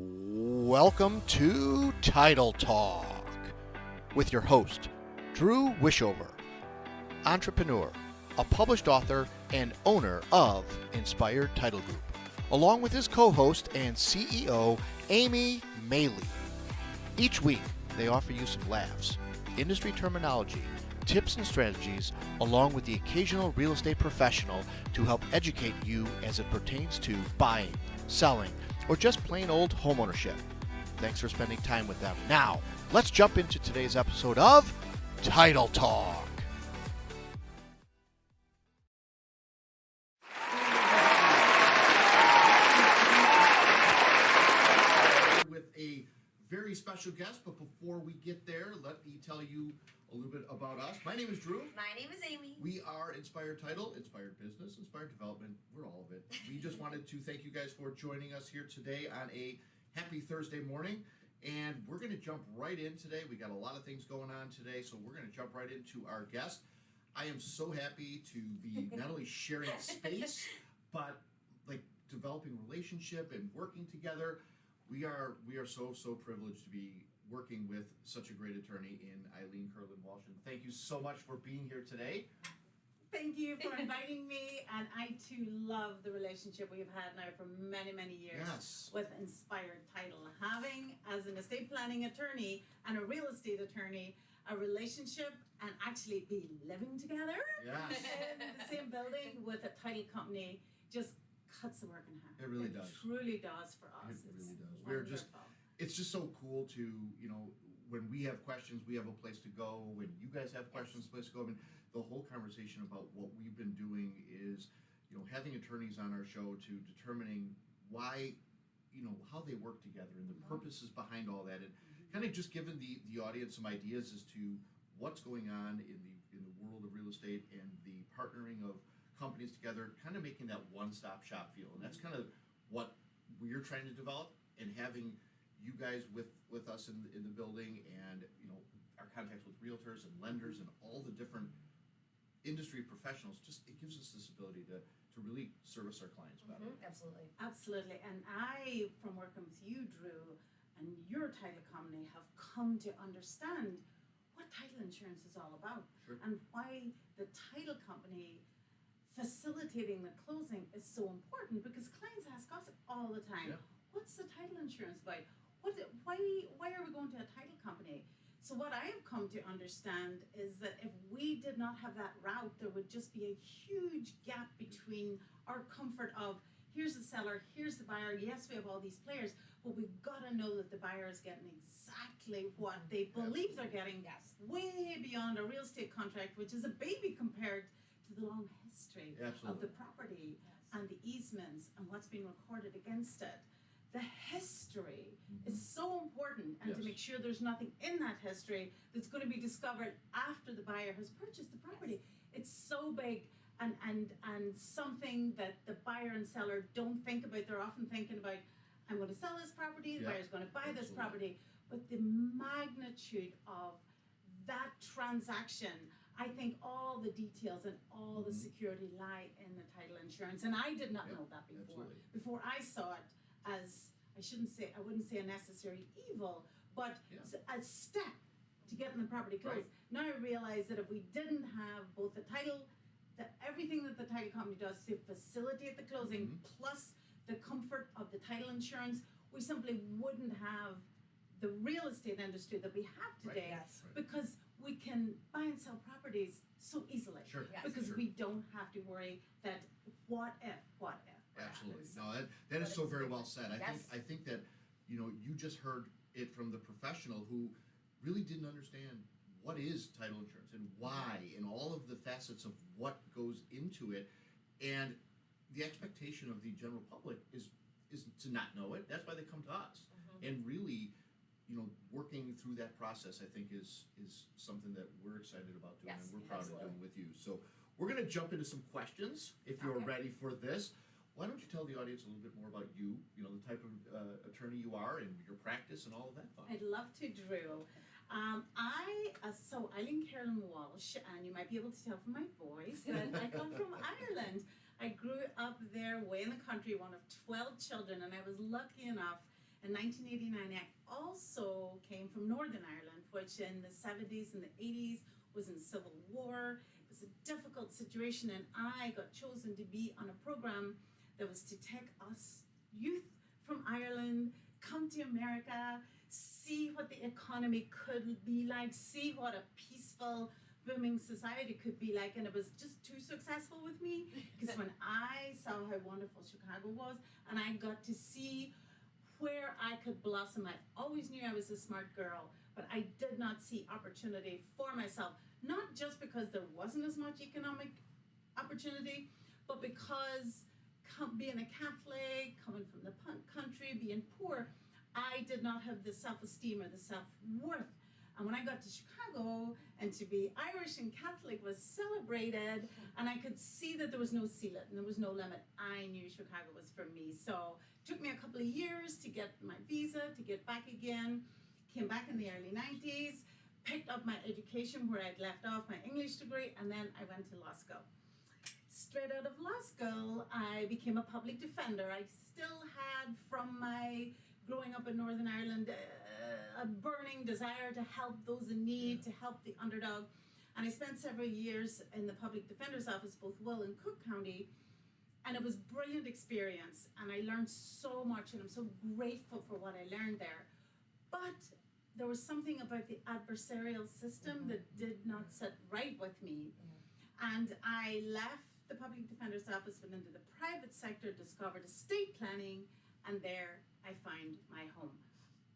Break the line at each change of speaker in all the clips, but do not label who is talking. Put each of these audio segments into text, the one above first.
Welcome to Title Talk with your host, Drew Wishover, entrepreneur, a published author, and owner of Inspired Title Group, along with his co-host and CEO, Amy Maley. Each week, they offer you some laughs, industry terminology, tips and strategies, along with the occasional real estate professional to help educate you as it pertains to buying, selling, or just plain old homeownership. Thanks for spending time with them. Now, let's jump into today's episode of Title Talk. With a very special guest, but before we get there, let me tell you a little bit about us. My name is Drew.
My name is Amy.
We are Inspired Title, Inspired Business, Inspired Development. We're all of it. We just wanted to thank you guys for joining us here today on a happy Thursday morning. And we're going to jump right in today. We got a lot of things going on today, so we're going to jump right into our guest. I am so happy to be not only sharing space, but like developing relationship and working together. We are so privileged to be working with such a great attorney in Eileen Curlin-Walsh. And thank you so much for being here today.
Thank you for inviting me, and I too love the relationship we've had now for many, many years with Inspired Title. Having, as an estate planning attorney and a real estate attorney, a relationship and actually be living together in the same building with a title company just cuts the work in half.
It really does.
It truly does for us.
It really does. It's just so cool to, when we have questions, we have a place to go. When you guys have questions, a place to go. I mean, the whole conversation about what we've been doing is, having attorneys on our show to determining why, how they work together and the purposes behind all that, and kind of just giving the audience some ideas as to what's going on in the world of real estate and the partnering of companies together, kind of making that one-stop shop feel. And that's kind of what we're trying to develop, and having you guys with us in the building, and our contacts with realtors and lenders and all the different industry professionals, just it gives us this ability to really service our clients better.
Absolutely. And I, from working with you, Drew, and your title company, have come to understand what title insurance is all about.
Sure.
And why the title company facilitating the closing is so important, because clients ask us all the time, what's the title insurance about? Why are we going to a title company? So what I have come to understand is that if we did not have that route, there would just be a huge gap between our comfort of, here's the seller, here's the buyer, yes, we have all these players, but we've got to know that the buyer is getting exactly what they believe they're getting, way beyond a real estate contract, which is a baby compared to the long history of the property and the easements and what's being recorded against it. The history is so important, and to make sure there's nothing in that history that's going to be discovered after the buyer has purchased the property. It's so big and something that the buyer and seller don't think about. They're often thinking about, I'm going to sell this property, the buyer's going to buy this property. But the magnitude of that transaction, I think all the details and all the security lie in the title insurance. And I did not know that before. Before I saw it as, I wouldn't say a necessary evil, but a step to getting the property closed. Now I realize that if we didn't have both the title, everything that the title company does to facilitate the closing, plus the comfort of the title insurance, we simply wouldn't have the real estate industry that we have today, because we can buy and sell properties so easily. Because we don't have to worry that what if.
Absolutely. No, that is so very well said. I think that, you just heard it from the professional who really didn't understand what is title insurance and why, and all of the facets of what goes into it. And the expectation of the general public is to not know it. That's why they come to us. And really, working through that process, I think is something that we're excited about doing, and we're proud of doing with you. So we're going to jump into some questions if you're ready for this. Why don't you tell the audience a little bit more about you, the type of attorney you are and your practice and all of that fun?
I'd love to, Drew. Eileen Curlin-Walsh, and you might be able to tell from my voice that I come from Ireland. I grew up there way in the country, one of 12 children, and I was lucky enough In 1989, I also came from Northern Ireland, which in the 70s and the 80s was in civil war. It was a difficult situation, and I got chosen to be on a program that was to take us youth from Ireland, come to America, see what the economy could be like, see what a peaceful, booming society could be like. And it was just too successful with me, because when I saw how wonderful Chicago was, and I got to see where I could blossom. I always knew I was a smart girl, but I did not see opportunity for myself, not just because there wasn't as much economic opportunity, but because being a Catholic, coming from the country, being poor, I did not have the self-esteem or the self-worth. And when I got to Chicago, and to be Irish and Catholic was celebrated, and I could see that there was no ceiling, there was no limit, I knew Chicago was for me. So it took me a couple of years to get my visa, to get back again. Came back in the early 90s, picked up my education where I'd left off, my English degree, and then I went to law school. Straight out of law school, I became a public defender. I still had, from my growing up in Northern Ireland, a burning desire to help those in need, to help the underdog. And I spent several years in the public defender's office, both Will and Cook County, and it was a brilliant experience. And I learned so much, and I'm so grateful for what I learned there. But there was something about the adversarial system that did not sit right with me. And I left the public defender's office, went into the private sector, discovered estate planning, and there I found my home.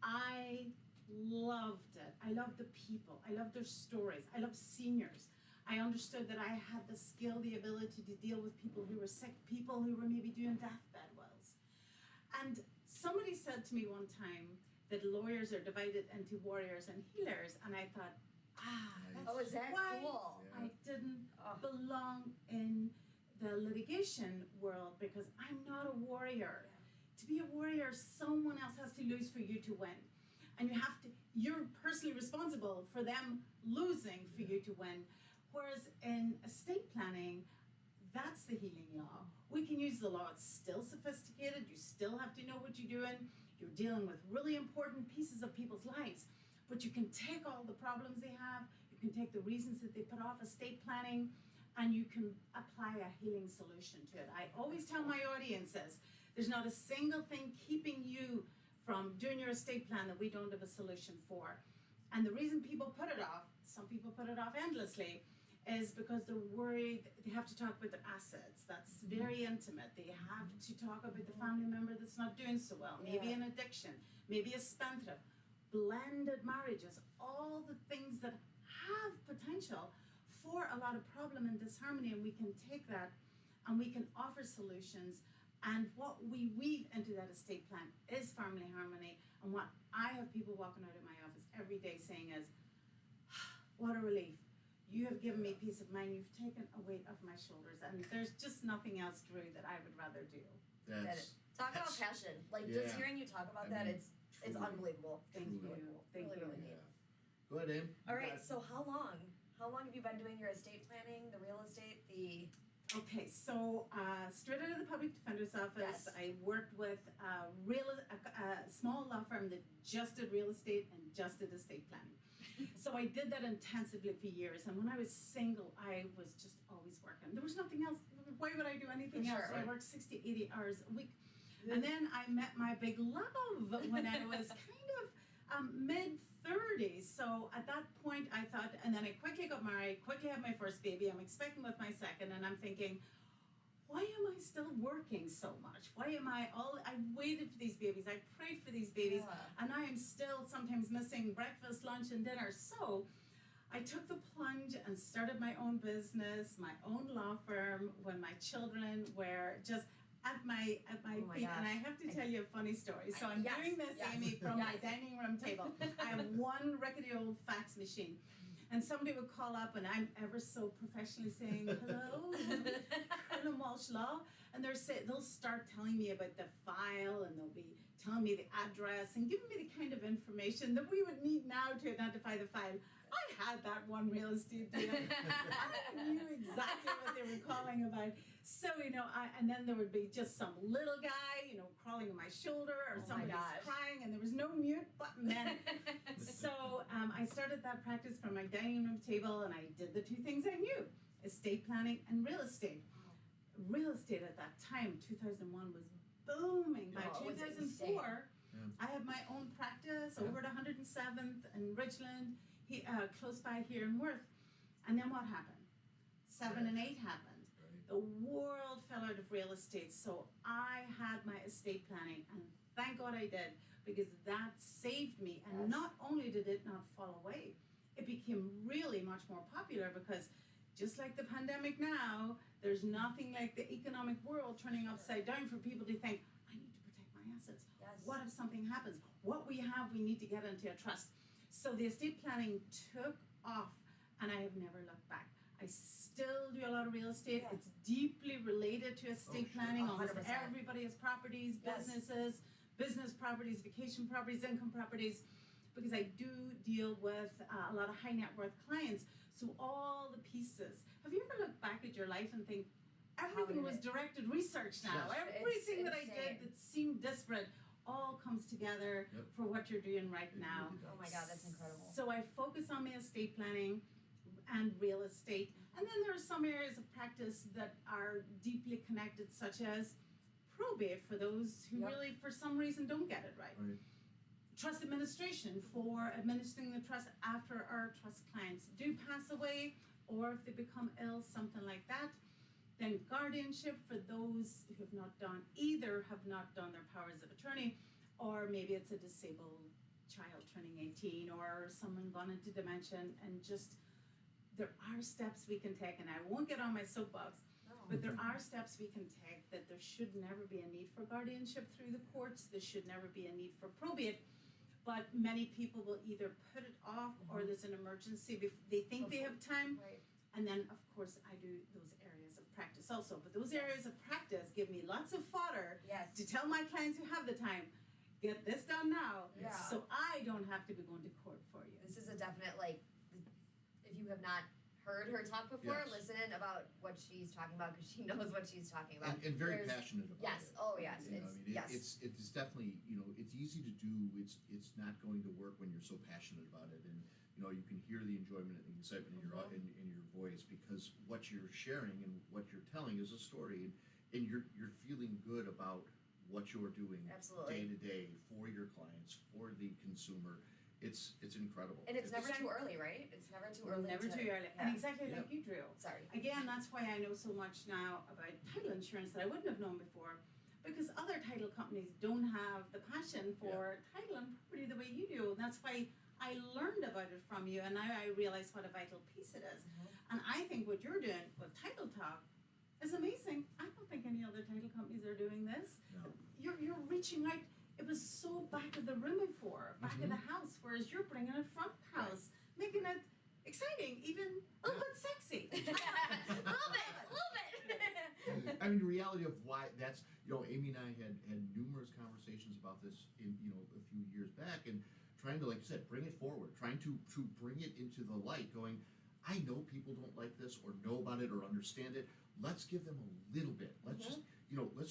I loved it. I loved the people. I loved their stories. I loved seniors. I understood that I had the skill, the ability to deal with people who were sick, people who were maybe doing deathbed wills. And somebody said to me one time that lawyers are divided into warriors and healers, and I thought,
is that
why
cool?
I didn't belong in the litigation world, because I'm not a warrior. To be a warrior, someone else has to lose for you to win. And you're personally responsible for them losing for you to win. Whereas in estate planning, that's the healing law. We can use the law, it's still sophisticated, you still have to know what you're doing, you're dealing with really important pieces of people's lives. But you can take all the problems they have, you can take the reasons that they put off estate planning, and you can apply a healing solution to it. I always tell my audiences, there's not a single thing keeping you from doing your estate plan that we don't have a solution for. And the reason people put it off, some people put it off endlessly, is because they're worried they have to talk about their assets. That's very intimate. They have to talk about the family member that's not doing so well, maybe an addiction, maybe a spendthrift, blended marriages, all the things that have potential for a lot of problem and disharmony, and we can take that and we can offer solutions. And what we weave into that estate plan is family harmony. And what I have people walking out of my office every day saying is, what a relief. You have given me peace of mind. You've taken a weight off my shoulders. And there's just nothing else, Drew, that I would rather do.
Talk about passion. Like, just hearing you talk about that, it's unbelievable.
Thank you.
Really cool.
Thank you.
Really neat.
Go ahead, Aim.
All right, so how long have you been doing your estate planning, the real estate,
Okay, so straight out of the public defender's office,
Yes.
I worked with a small law firm that just did real estate and just did estate planning. So I did that intensively for years, and when I was single, I was just always working. There was nothing else. Why would I do anything
For
else?
sure.
I worked 60, 80 hours a week. And then I met my big love when I was kind of mid-30s. So at that point, I thought, and then I quickly got married, quickly had my first baby. I'm expecting with my second, and I'm thinking, why am I still working so much? I waited for these babies, I prayed for these babies, and I am still sometimes missing breakfast, lunch, and dinner. So I took the plunge and started my own business, my own law firm, when my children were just at my
Oh my
feet. And I
gosh.
have to tell you a funny story. So I'm
Yes,
doing this,
yes,
Amy, from my
yes.
dining room table. I have one rickety old fax machine. And somebody would call up, and I'm ever so professionally saying, hello, Colin Walsh Law. And they'll start telling me about the file, and they'll be telling me the address and giving me the kind of information that we would need now to identify the file. I had that one real estate deal. I knew exactly what they were calling about. So, and then there would be just some little guy, crawling on my shoulder, or somebody's crying, and there was no mute button then. So I started that practice from my dining room table, and I did the two things I knew: estate planning and real estate. Real estate at that time, 2001, was booming. By 2004, I had my own practice over at 107th and Ridgeland, close by here in Worth. And then what happened? 7 and 8 happened. The world fell out of real estate, so I had my estate planning, and thank God I did, because that saved me. And not only did it not fall away, it became really much more popular, because just like the pandemic now, there's nothing like the economic world turning upside down for people to think, I need to protect my assets.
Yes.
What if something happens? What we have, we need to get into a trust. So the estate planning took off, and I have never looked back. I still do a lot of real estate. It's deeply related to estate planning.
100%.
Almost everybody has properties, businesses, business properties, vacation properties, income properties, because I do deal with a lot of high net worth clients. So all the pieces. Have you ever looked back at your life and think, everything was directed research now?
Yes.
Everything that I
insane.
did that seemed disparate all comes together for what you're doing right now.
Oh my God, that's incredible.
So I focus on my estate planning and real estate. And then there are some areas of practice that are deeply connected, such as probate, for those who really, for some reason, don't get it right. Trust administration, for administering the trust after our trust clients do pass away, or if they become ill, something like that. Then guardianship, for those who have not done their powers of attorney, or maybe it's a disabled child turning 18, or someone gone into dementia, and just, there are steps we can take, and I won't get on my soapbox, but there are steps we can take, that there should never be a need for guardianship through the courts. There should never be a need for probate. But many people will either put it off, or there's an emergency. They think they have time.
Right.
And then, of course, I do those areas of practice also. But those areas of practice give me lots of fodder to tell my clients who have the time, get this done now, so I don't have to be going to court for you.
This is a definite, if you have not heard her talk before, listen about what she's talking about, because she knows what she's talking about.
And very passionate about it.
Yes, oh yes,
It's definitely, it's easy to do. It's not going to work when you're so passionate about it, and you can hear the enjoyment and the excitement in your voice, because what you're sharing and what you're telling is a story, and you're feeling good about what you're doing day to day for your clients, for the consumer. It's incredible.
And it's never too early, right? It's never too early.
Never too early. And exactly like you, Drew.
Sorry.
Again, that's why I know so much now about title insurance that I wouldn't have known before, because other title companies don't have the passion for title and property the way you do. And that's why I learned about it from you, and now I realize what a vital piece it is. And I think what you're doing with Title Talk is amazing. I don't think any other title companies are doing this.
No.
You're reaching out. It was so back of the room before, back of the house, whereas you're bringing it front of house, making it exciting, even a little bit sexy.
A little bit.
I mean, the reality of why that's, Amy and I had numerous conversations about this in, a few years back, and trying to, like you said, bring it forward, trying to bring it into the light, going, I know people don't like this or know about it or understand it. Let's give them a little bit. Let's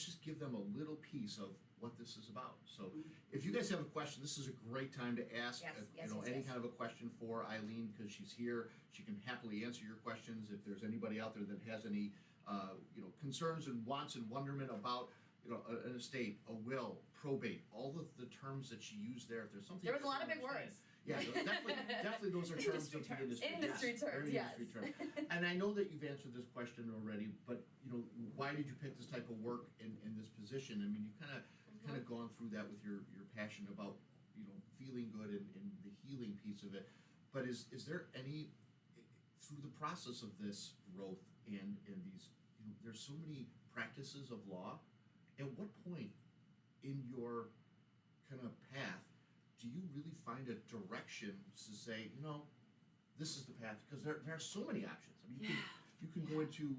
just give them a little piece of what this is about. So if you guys have a question, this is a great time to ask any kind of a question for Eileen, because she's here. She can happily answer your questions. If there's anybody out there that has any concerns and wants and wonderment about an estate, a will, probate, all of the terms that she used there. If there's something
there was a lot of big words.
Yeah, definitely those are terms of the industry.
Industry terms, yes.
Industry terms. And I know that you've answered this question already, but why did you pick this type of work in this position? I mean, you've kind of gone through that with your passion about feeling good and the healing piece of it. But is there any, through the process of this growth and these, there's so many practices of law. At what point in your kind of path do you really find a direction to say, this is the path, because there are so many options. I mean, you can go into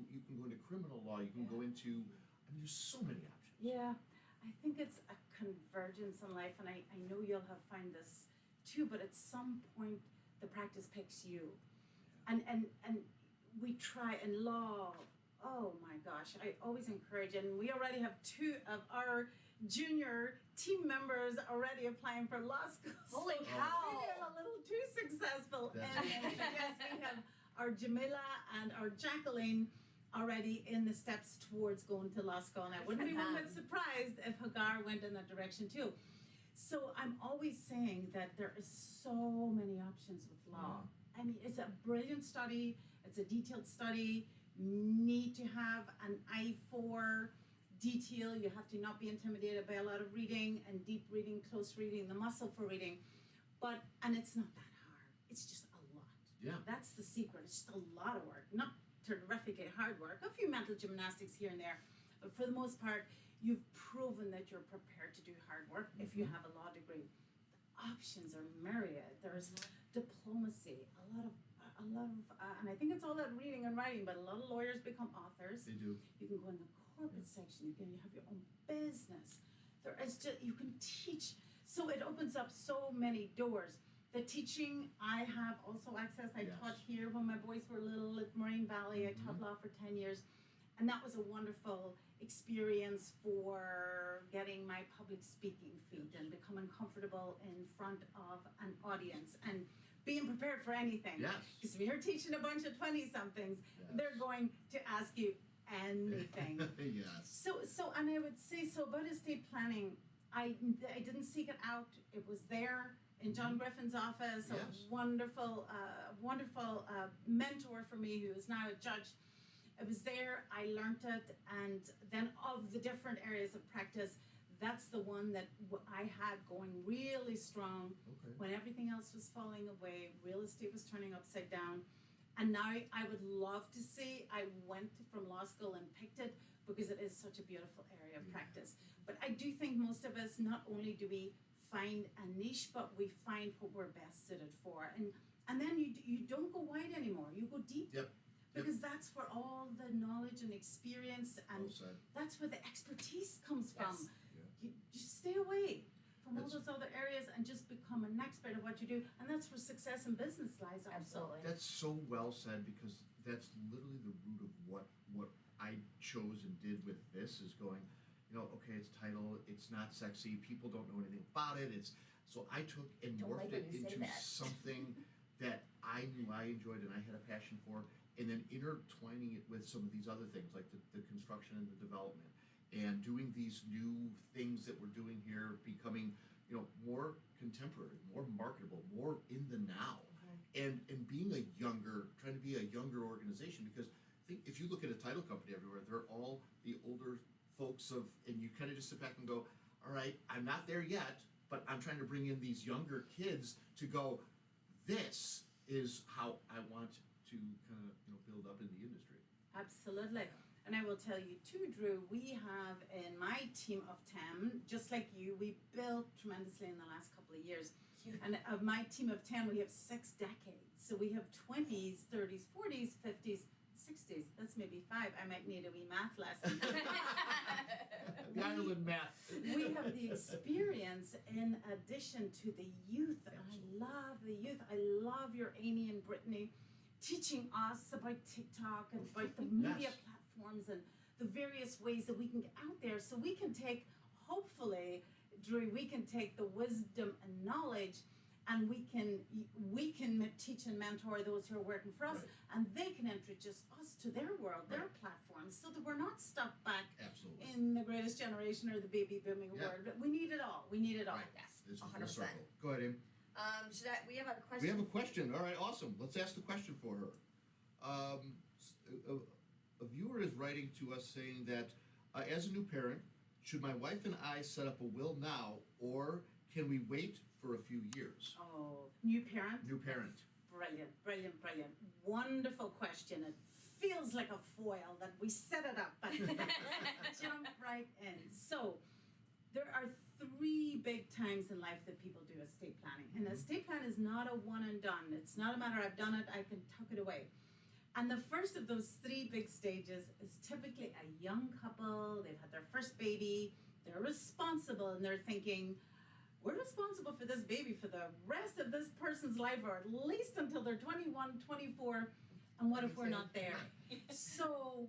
criminal law, you can go into, I mean, there's so many options.
Yeah, I think it's a convergence in life, and I know you'll have found this too, but at some point the practice picks you. And we try, and law, oh my gosh, I always encourage, and we already have 2 of our junior team members already applying for law school.
Holy
So
cow.
maybe I'm a little too successful.
That's
And yes, we have our Jamila and our Jacqueline already in the steps towards going to law school, and I wouldn't be one bit surprised if Hagar went in that direction too. So I'm always saying that there is so many options with law. I mean, it's a brilliant study, it's a detailed study, need to have an eye for detail, you have to not be intimidated by a lot of reading and deep reading, close reading, the muscle for reading, and it's not that hard, it's just a lot.
Yeah.
That's the secret, it's just a lot of work, not terrifically hard work, a few mental gymnastics here and there, but for the most part, you've proven that you're prepared to do hard work if you have a law degree. The options are myriad. There's diplomacy, a lot of, and I think it's all that reading and writing, but a lot of lawyers become authors.
They do.
You can go in the corporate section, you have your own business. There is just, you can teach, so it opens up so many doors. The teaching, I have also access, I
Yes.
taught here when my boys were little at Moraine Valley, I taught law for 10 years. And that was a wonderful experience for getting my public speaking feet and becoming comfortable in front of an audience and being prepared for anything.
Yes.
Because if you're teaching a bunch of 20-somethings, they're going to ask you anything.
Yes.
So, and I would say, so about estate planning, I didn't seek it out. It was there in John Griffin's office,
Yes.
a wonderful mentor for me who is now a judge. It was there, I learned it, and then of the different areas of practice, that's the one that I had going really strong
Okay.
when everything else was falling away, real estate was turning upside down. And now I would love to say I went from law school and picked it because it is such a beautiful area of practice. But I do think most of us, not only do we find a niche, but we find what we're best suited for. And then you don't go wide anymore, you go deep.
Yep.
Because that's where all the knowledge and experience and
Well said.
that's where the expertise comes from.
Yes.
You just stay away from all
That's-
those other areas and just become an expert at what you do. And that's where success in business lies also.
Absolutely.
That's so well said, because that's literally the root of what I chose and did with this, is going, okay, it's title, it's not sexy, people don't know anything about it, so I took and
Don't like
morphed it
when you say
into
that.
something that I knew I enjoyed and I had a passion for, and then intertwining it with some of these other things, like the construction and the development, and doing these new things that we're doing here, becoming, more contemporary, more marketable, more in the now, and being trying to be a younger organization, because I think if you look at a title company everywhere, they're all the older folks and you kind of just sit back and go, all right, I'm not there yet, but I'm trying to bring in these younger kids to go, this is how I want to kind of build up in the industry.
Absolutely. And I will tell you too, Drew, we have in my team of 10, just like you, we built tremendously in the last couple of years. And of my team of 10, we have 6 decades. So we have 20s, 30s, 40s, 50s, 60s. That's maybe 5. I might need a wee math lesson.
The Ireland math.
We have the experience in addition to the youth. And I love the youth. I love your Amy and Brittany teaching us about TikTok and about the media platforms and the various ways that we can get out there, so we can take, hopefully, Drew, we can take the wisdom and knowledge and we can teach and mentor those who are working for us, and they can introduce us to their world, their platforms, so that we're not stuck back
Absolutely.
in the greatest generation or the baby booming world. But we need it all. We need it all.
Right.
Yes,
This is full
100%.
circle. Go ahead, Amy.
We have a question.
We have a question. All right, awesome. Let's ask the question for her. A viewer is writing to us saying that, as a new parent, should my wife and I set up a will now, or can we wait for a few years?
Oh, new parent?
New parent.
Brilliant, brilliant, brilliant. Wonderful question. It feels like a foil that we set it up, but let's jump right in. So, there are three big times in life that people do estate planning. And estate plan is not a one and done. It's not a matter I've done it, I can tuck it away. And the first of those three big stages is typically a young couple, they've had their first baby, they're responsible, and they're thinking, we're responsible for this baby for the rest of this person's life, or at least until they're 21, 24, and what if we're not there? So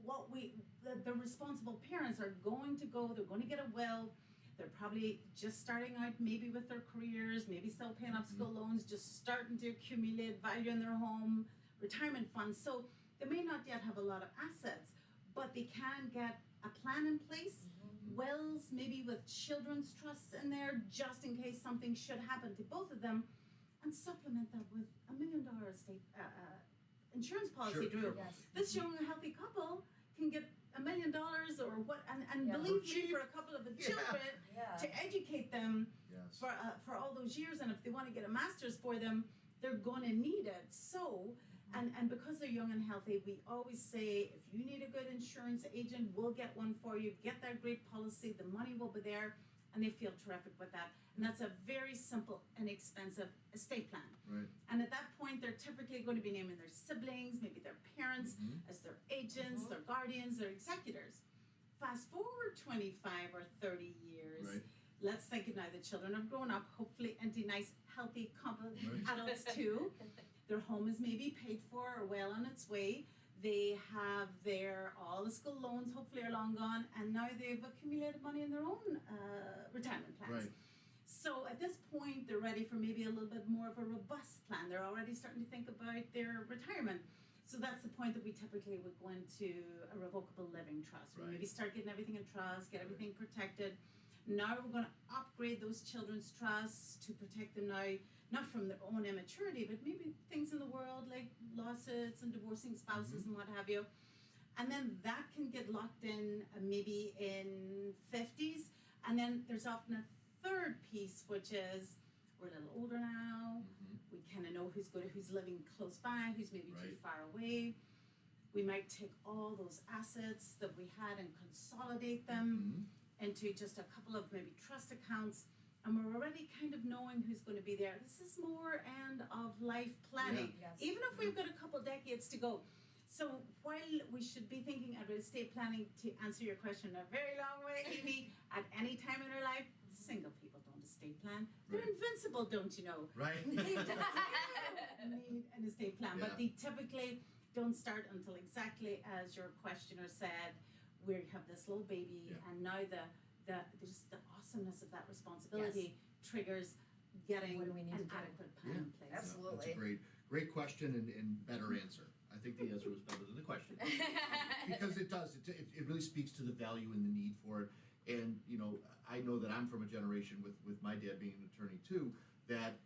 the responsible parents are going to go, they're going to get a will, they're probably just starting out maybe with their careers, maybe still paying off school loans, just starting to accumulate value in their home, retirement funds. So they may not yet have a lot of assets, but they can get a plan in place, wills, maybe with children's trusts in there, just in case something should happen to both of them, and supplement that with $1 million estate insurance policy, Drew.
Yes.
This young, healthy couple can get $1 million or what, and
Yeah.
believe
For
me,
cheap.
for a couple of the children,
Yeah.
to educate them
Yes.
for all those years, and if they want to get a master's for them, they're going to need it. So, and because they're young and healthy, we always say, if you need a good insurance agent, we'll get one for you. Get that great policy, the money will be there, and they feel terrific with that. And that's a very simple, inexpensive estate plan.
Right.
And at that point, they're typically going to be naming their siblings, maybe their parents, as their agents, their guardians, their executors. Fast forward 25 or 30 years.
Right.
Let's think now the children have grown up, hopefully into nice, healthy couple
Right.
adults too. Their home is maybe paid for or well on its way. They have all the school loans hopefully are long gone, and now they've accumulated money in their own retirement plans.
Right.
So at this point, they're ready for maybe a little bit more of a robust plan. They're already starting to think about their retirement. So that's the point that we typically would go into a revocable living trust. We
Right.
maybe start getting everything in trust, get everything protected. Now we're going to upgrade those children's trusts to protect them now, not from their own immaturity, but maybe things in the world like lawsuits and divorcing spouses and what have you. And then that can get locked in maybe in 50s. And then there's often a third piece, which is we're a little older now. We kind of know who's living close by, who's maybe too
Right.
far away. We might take all those assets that we had and consolidate them into just a couple of maybe trust accounts, and we're already kind of knowing who's going to be there. This is more end of life planning,
Yes.
even if we've got a couple decades to go. So while we should be thinking about estate planning, to answer your question in a very long way, Amy, at any time in our life, single people don't estate plan. They're
Right.
invincible, don't you know?
Right.
Need an estate plan,
Yeah.
but they typically don't start until exactly as your questioner said. We have this little baby,
Yeah.
and now just the awesomeness of that responsibility triggers getting
What do we need
an
to do?
adequate plan in place.
Absolutely.
That's a great question and better answer. I think the answer was better than the question. Because it does, it really speaks to the value and the need for it. And, I know that I'm from a generation with my dad being an attorney too, that,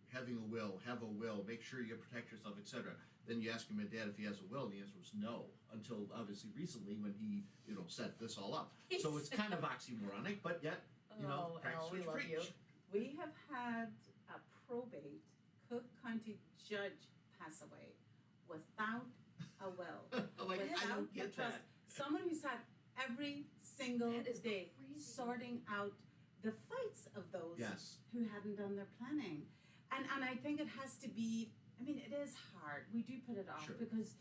having a will, have a will, make sure you protect yourself, etc. Then you ask him, my dad, if he has a will, and the answer was no, until obviously recently when he, set this all up. So it's kind of oxymoronic, but yet, practice
we
what you
love
preach.
you.
We have had a probate Cook County judge pass away without a will.
Like, I
without
don't
a
get
trust.
that.
Someone who's had every single
That is
day
crazy.
sorting out the fights of those
Yes.
who hadn't done their planning. And I think it has to be, it is hard. We do put it off
Sure.
because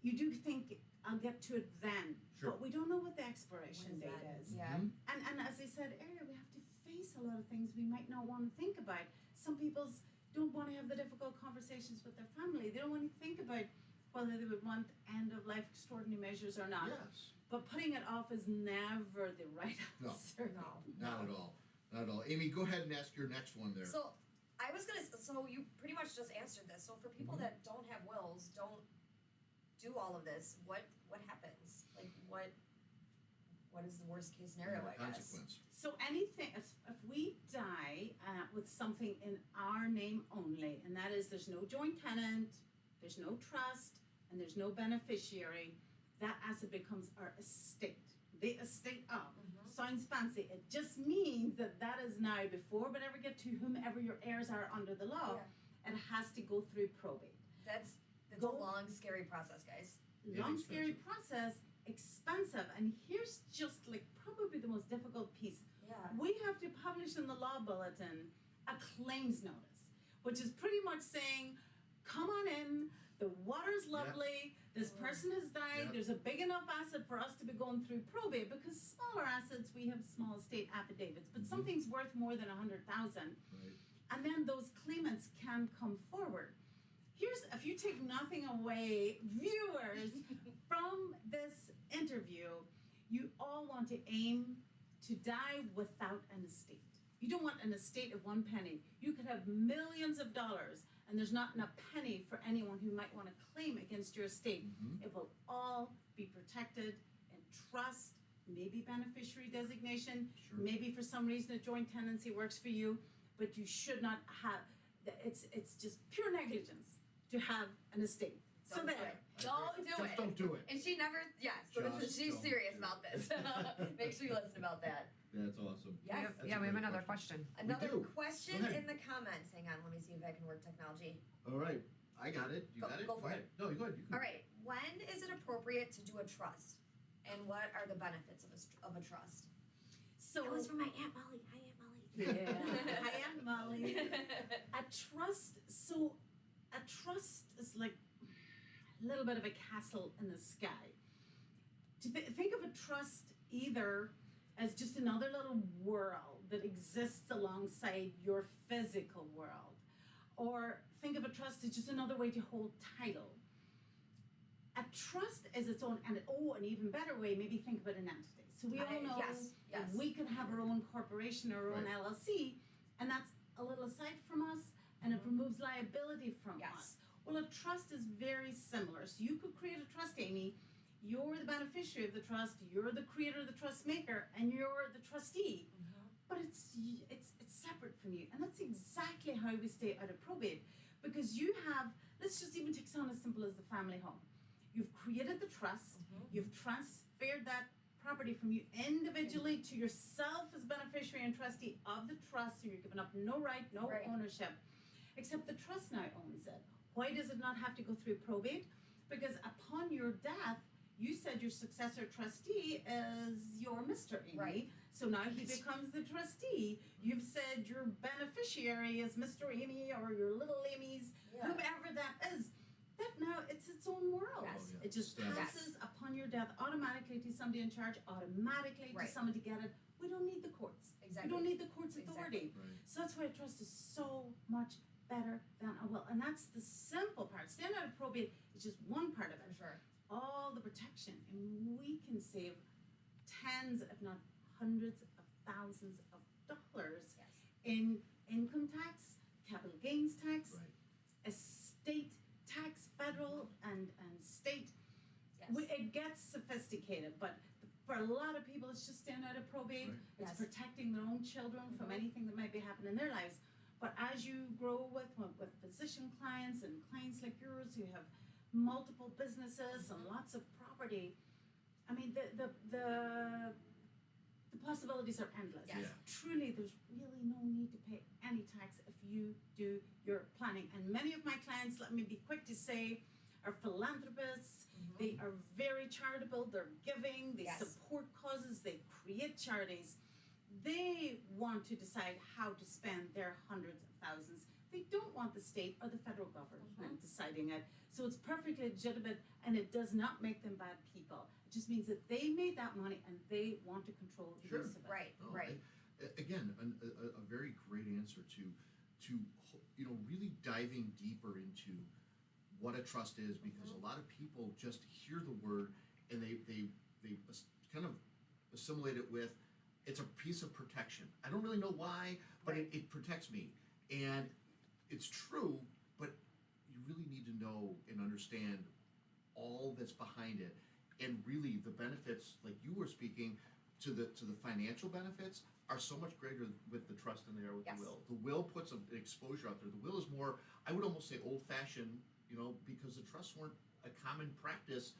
you do think I'll get to it then.
Sure.
But we don't know what the expiration
What is
date
that?
is.
Yeah.
And as I said earlier, we have to face a lot of things we might not want to think about. Some people don't want to have the difficult conversations with their family. They don't want to think about whether they would want end of life extraordinary measures or not.
Yes.
But putting it off is never the right
No.
answer.
No.
Not at all. Not at all. Amy, go ahead and ask your next one there.
So so you pretty much just answered this. So for people that don't have wills, don't do all of this, what happens? Like what is the worst case scenario, I guess?
Consequence.
So anything, if we die with something in our name only, and that is there's no joint tenant, there's no trust, and there's no beneficiary, that asset becomes our estate. The estate sounds fancy. It just means that is now, before we ever get to whomever your heirs are under the law, it has to go through probate.
That's a
Go-
long, scary process, guys.
Long, scary
Inexpensive.
process, expensive, and here's just like probably the most difficult piece.
Yeah.
we have to publish in the law bulletin a claims notice, which is pretty much saying, come on in, the water's lovely, this person has died,
Yeah.
there's a big enough asset for us to be going through probate, because smaller assets, we have small estate affidavits, but something's worth more than 100,000.
Right.
And then those claimants can come forward. Here's, if you take nothing away, viewers, from this interview, you all want to aim to die without an estate. You don't want an estate of one penny. You could have millions of dollars and there's not enough penny for anyone who might want to claim against your estate.
Mhm.
It will all be protected in trust, maybe beneficiary designation,
Sure.
maybe for some reason a joint tenancy works for you, but you should not have, it's just pure negligence to have an estate. So
Don't do
there.
it. Don't do
Just
it.
don't do it.
And she never, so this is,
Just
she's
don't
serious
do
about
it.
this. Make sure you listen about that.
That's awesome.
Yes.
That's
Yeah,
a
we have
great
another question.
Another
do.
question
Go ahead.
in the comments. Hang on, let me see if I can work technology.
All right, I got it. You
Go-
got it?
go for
ahead. No, you go ahead. You go
All
ahead.
right, when is it appropriate to do a trust? And what are the benefits of a trust?
So
That was from my Aunt Molly. Hi, Aunt Molly.
Yeah. Hi, Aunt Molly. A trust, so a trust is like a little bit of a castle in the sky. To think of a trust either as just another little world that exists alongside your physical world, or think of a trust as just another way to hold title. A trust is its own, and an even better way, maybe think of it an entity. So we all know
yes, yes.
we could have our own corporation or our own
Right.
LLC, and that's a little aside from us, and it removes liability from
Yes.
us. Well, a trust is very similar. So you could create a trust, Amy. You're the beneficiary of the trust. You're the creator of the trust maker, and you're the trustee. But it's separate from you, and that's exactly how we stay out of probate, because you have. Let's just even take something as simple as the family home. You've created the trust. You've transferred that property from you individually to yourself as beneficiary and trustee of the trust, so you're giving up no right, no
Right.
ownership, except the trust now owns it. Why does it not have to go through probate? Because upon your death, you said your successor trustee is your Mr. Amy.
Right.
So now he becomes the trustee. You've said your beneficiary is Mr. Amy or your little Amy's,
Yeah.
whoever that is. That now it's its own world.
Yes.
Oh, yeah.
It just
Yes.
passes upon your death automatically to somebody in charge, automatically
Right.
to somebody to get it. We don't need the courts.
Exactly.
We don't need the court's authority.
Exactly.
Right.
So that's why a trust is so much better than a will. And that's the simple part. Stand out of probate is just one part of
For
it.
sure.
All the protection. And we can save tens, if not hundreds of thousands of dollars
Yes.
in income tax, capital gains tax,
Right.
estate tax, federal and state.
Yes.
It gets sophisticated, but for a lot of people, it's just stand out of probate.
Right.
It's
Yes.
protecting their own children from anything that might be happening in their lives. But as you grow with physician clients and clients like yours who have multiple businesses and lots of property, I mean the possibilities are endless.
Yes.
Yeah.
Truly, there's really no need to pay any tax if you do your planning. And many of my clients, let me be quick to say, are philanthropists. They are very charitable. They're giving. They
Yes.
support causes. They create charities. They want to decide how to spend their hundreds of thousands. They don't want the state or the federal government deciding it. So it's perfectly legitimate, and it does not make them bad people. It just means that they made that money and they want to control the
Sure.
use of it.
Right.
No,
Right.
Again, a very great answer to really diving deeper into what a trust is, because a lot of people just hear the word and they kind of assimilate it with, it's a piece of protection. I don't really know why, but it protects me. And it's true, but you really need to know and understand all that's behind it. And really the benefits, like you were speaking, to the financial benefits are so much greater with the trust than they are with
Yes.
the will. The will puts an exposure out there. The will is more, I would almost say, old fashioned, because the trusts weren't a common practice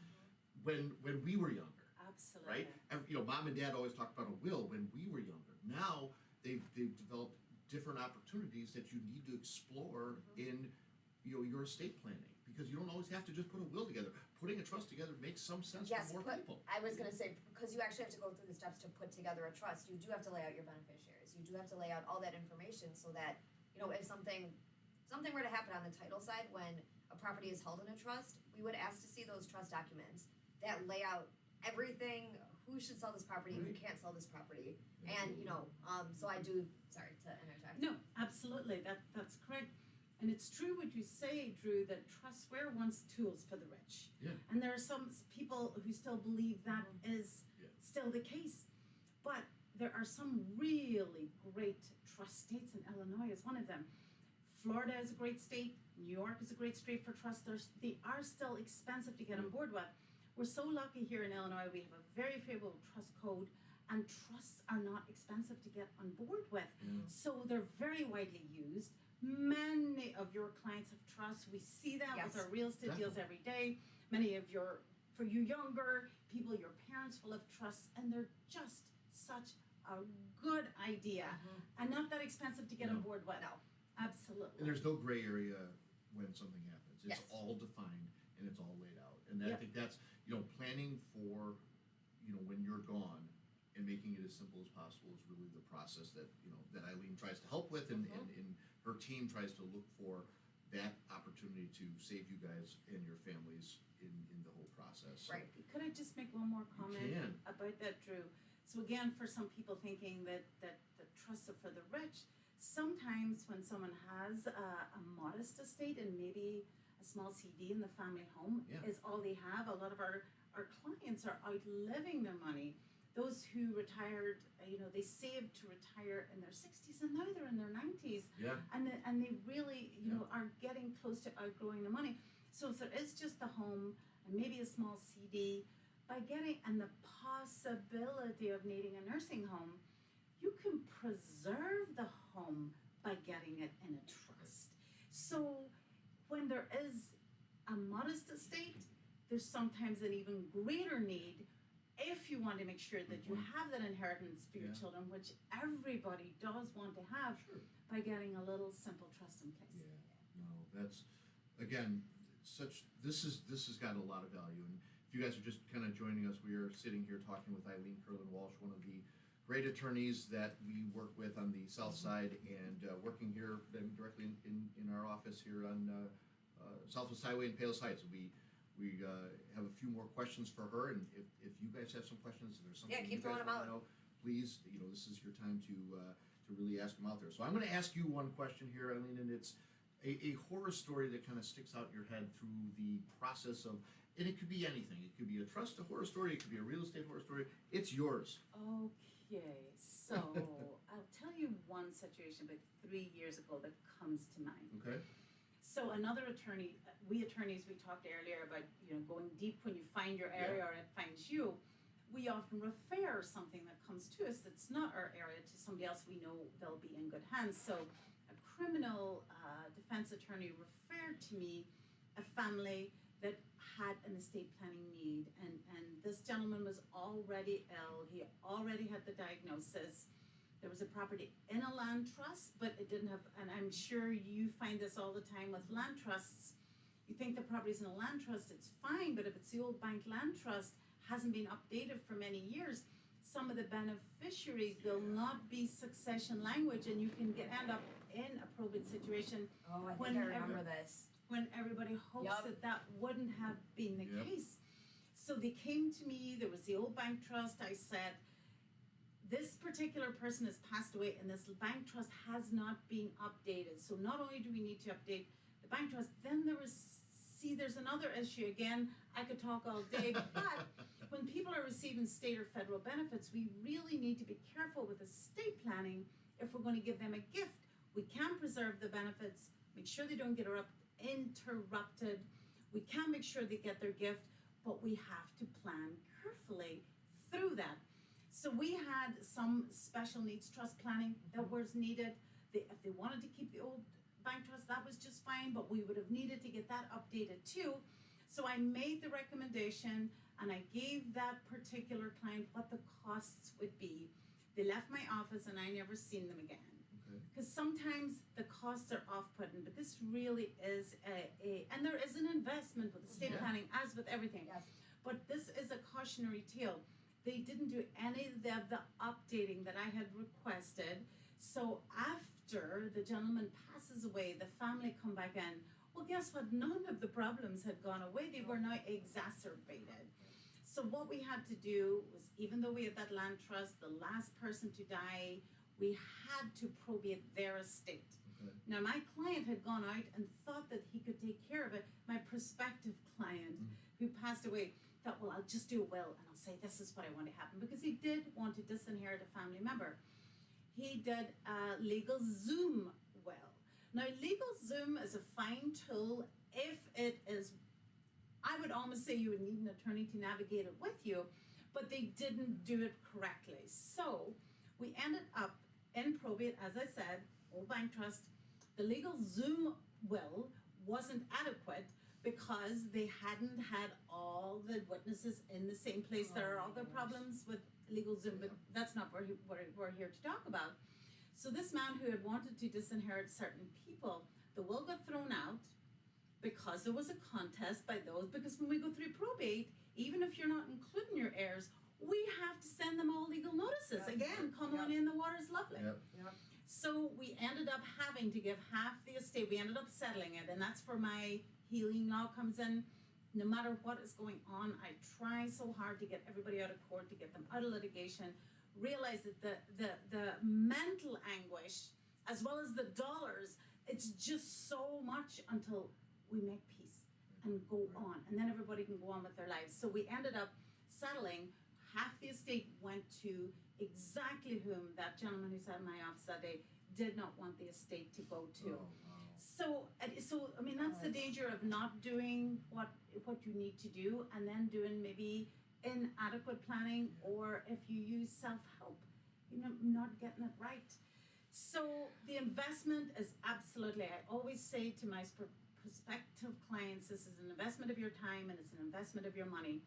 when we were younger.
Absolutely.
Right? Mom and dad always talked about a will when we were younger. Now they've developed different opportunities that you need to explore in your estate planning, because you don't always have to just put a will together. Putting a trust together makes some sense
Yes,
for more people.
I was gonna say, because you actually have to go through the steps to put together a trust, you do have to lay out your beneficiaries, you do have to lay out all that information so that, if something were to happen on the title side when a property is held in a trust, we would ask to see those trust documents that lay out everything, who should sell this property, who
Right.
can't sell this property, and, so I do, sorry to interject.
No, absolutely, that's correct. And it's true what you say, Drew, that trusts were once tools for the rich.
Yeah.
And there are some people who still believe that is
Yeah.
still the case. But there are some really great trust states, and Illinois is one of them. Florida is a great state. New York is a great state for trust. They are still expensive to get on board with. We're so lucky here in Illinois. We have a very favorable trust code, and trusts are not expensive to get on board with.
Yeah.
So they're very widely used. Many of your clients have trusts. We see that
Yes.
with our real estate deals every day. Many of for you younger people, your parents will have trusts, and they're just such a good idea, and not that expensive to get on
No.
board with.
No.
Absolutely.
And there's no gray area when something happens. It's
Yes.
all defined and it's all laid out. And I
Yep.
think that's, planning for, when you're gone and making it as simple as possible is really the process that, that Eileen tries to help with, and her team tries to look for that opportunity to save you guys and your families in the whole process. So,
Right.
Could I just make one more comment
can.
about that, Drew? So again, for some people thinking that the trusts are for the rich, sometimes when someone has a modest estate and maybe a small CD in the family home
Yeah.
is all they have, a lot of our clients are outliving their money. Those who retired, they saved to retire in their 60s, and now they're in their 90s.
Yeah.
And they really, are getting close to outgrowing the money. So if there is just the home and maybe a small CD, and the possibility of needing a nursing home, you can preserve the home by getting it in a trust. So when there is a modest estate, there's sometimes an even greater need if you want to make sure that you have that inheritance for your
Yeah.
children, which everybody does want to have,
Sure.
by getting a little simple trust in place.
Yeah, no, that's, again, this has got a lot of value. And if you guys are just kind of joining us, we are sitting here talking with Eileen Curlin-Walsh, one of the great attorneys that we work with on the south side, and working here directly in our office here on Southwest Highway in Palos Heights. We have a few more questions for her, and if you guys have some questions, if there's something
Yeah,
you
keep
guys
throwing 'em
want to
out.
know, please, this is your time to really ask them out there. So I'm going to ask you one question here, Eileen, and it's a horror story that kind of sticks out in your head through the process of, and it could be anything. It could be a trust horror story. It could be a real estate horror story. It's yours.
Okay, so I'll tell you one situation about 3 years ago that comes to mind.
Okay.
So another attorney, we attorneys, we talked earlier about, going deep when you find your area or it finds you. We often refer something that comes to us that's not our area to somebody else we know they'll be in good hands. So a criminal defense attorney referred to me a family that had an estate planning need, and this gentleman was already ill. He already had the diagnosis. There was a property in a land trust, but it didn't have, and I'm sure you find this all the time with land trusts. You think the property's in a land trust, it's fine, but if it's the old bank land trust, hasn't been updated for many years, some of the beneficiaries will not be succession language, and you can end up in a probate situation
Oh, I think I
Whenever-
remember this.
when everybody hopes
Yup.
that wouldn't have been the
Yep.
case. So they came to me, there was the old bank trust. I said, this particular person has passed away and this bank trust has not been updated. So not only do we need to update the bank trust, then there's another issue. Again, I could talk all day, but when people are receiving state or federal benefits, we really need to be careful with estate planning if we're going to give them a gift. We can preserve the benefits, make sure they don't get interrupted. We can make sure they get their gift, but we have to plan carefully through that. So we had some special needs trust planning that was needed. If they wanted to keep the old bank trust, that was just fine, but we would have needed to get that updated too. So I made the recommendation and I gave that particular client what the costs would be. They left my office and I never seen them again.
Okay.
Because sometimes the costs are off-putting, but this really is and there is an investment with estate
Yeah.
planning, as with everything.
Yes.
But this is a cautionary tale. They didn't do any of the updating that I had requested. So after the gentleman passes away, the family come back in. Well, guess what? None of the problems had gone away. They were now exacerbated. So what we had to do was, even though we had that land trust, the last person to die, we had to probate their estate.
Okay.
Now, my client had gone out and thought that he could take care of it. My prospective client, who passed away, thought, well, I'll just do a will and I'll say this is what I want to happen, because he did want to disinherit a family member. He did a legal Zoom will. Now, legal Zoom is a fine tool if it is, I would almost say you would need an attorney to navigate it with you, but they didn't do it correctly. So we ended up in probate, as I said, Old Bank Trust. The legal Zoom will wasn't adequate because they hadn't had all the witnesses in the same place. There are other problems with legal Zoom, but that's not what we're here to talk about. So this man who had wanted to disinherit certain people, the will got thrown out because there was a contest by those, because when we go through probate, even if you're not including your heirs, we have to send them all legal notices.
Yep.
Again, come
Yep.
on in, the water's lovely.
Yep.
Yep.
So we ended up having to give half the estate. We ended up settling it, and that's where my healing law comes in. No matter what is going on, I try so hard to get everybody out of court, to get them out of litigation. Realize that the mental anguish, as well as the dollars, it's just so much until we make peace and go on, and then everybody can go on with their lives. So we ended up settling. Half the estate went to exactly whom that gentleman who sat in my office that day did not want the estate to go to.
Oh, wow.
So I mean, that's the danger of not doing what you need to do, and then doing maybe inadequate planning, or if you use self-help, not getting it right. So the investment is absolutely, I always say to my prospective clients, this is an investment of your time and it's an investment of your money.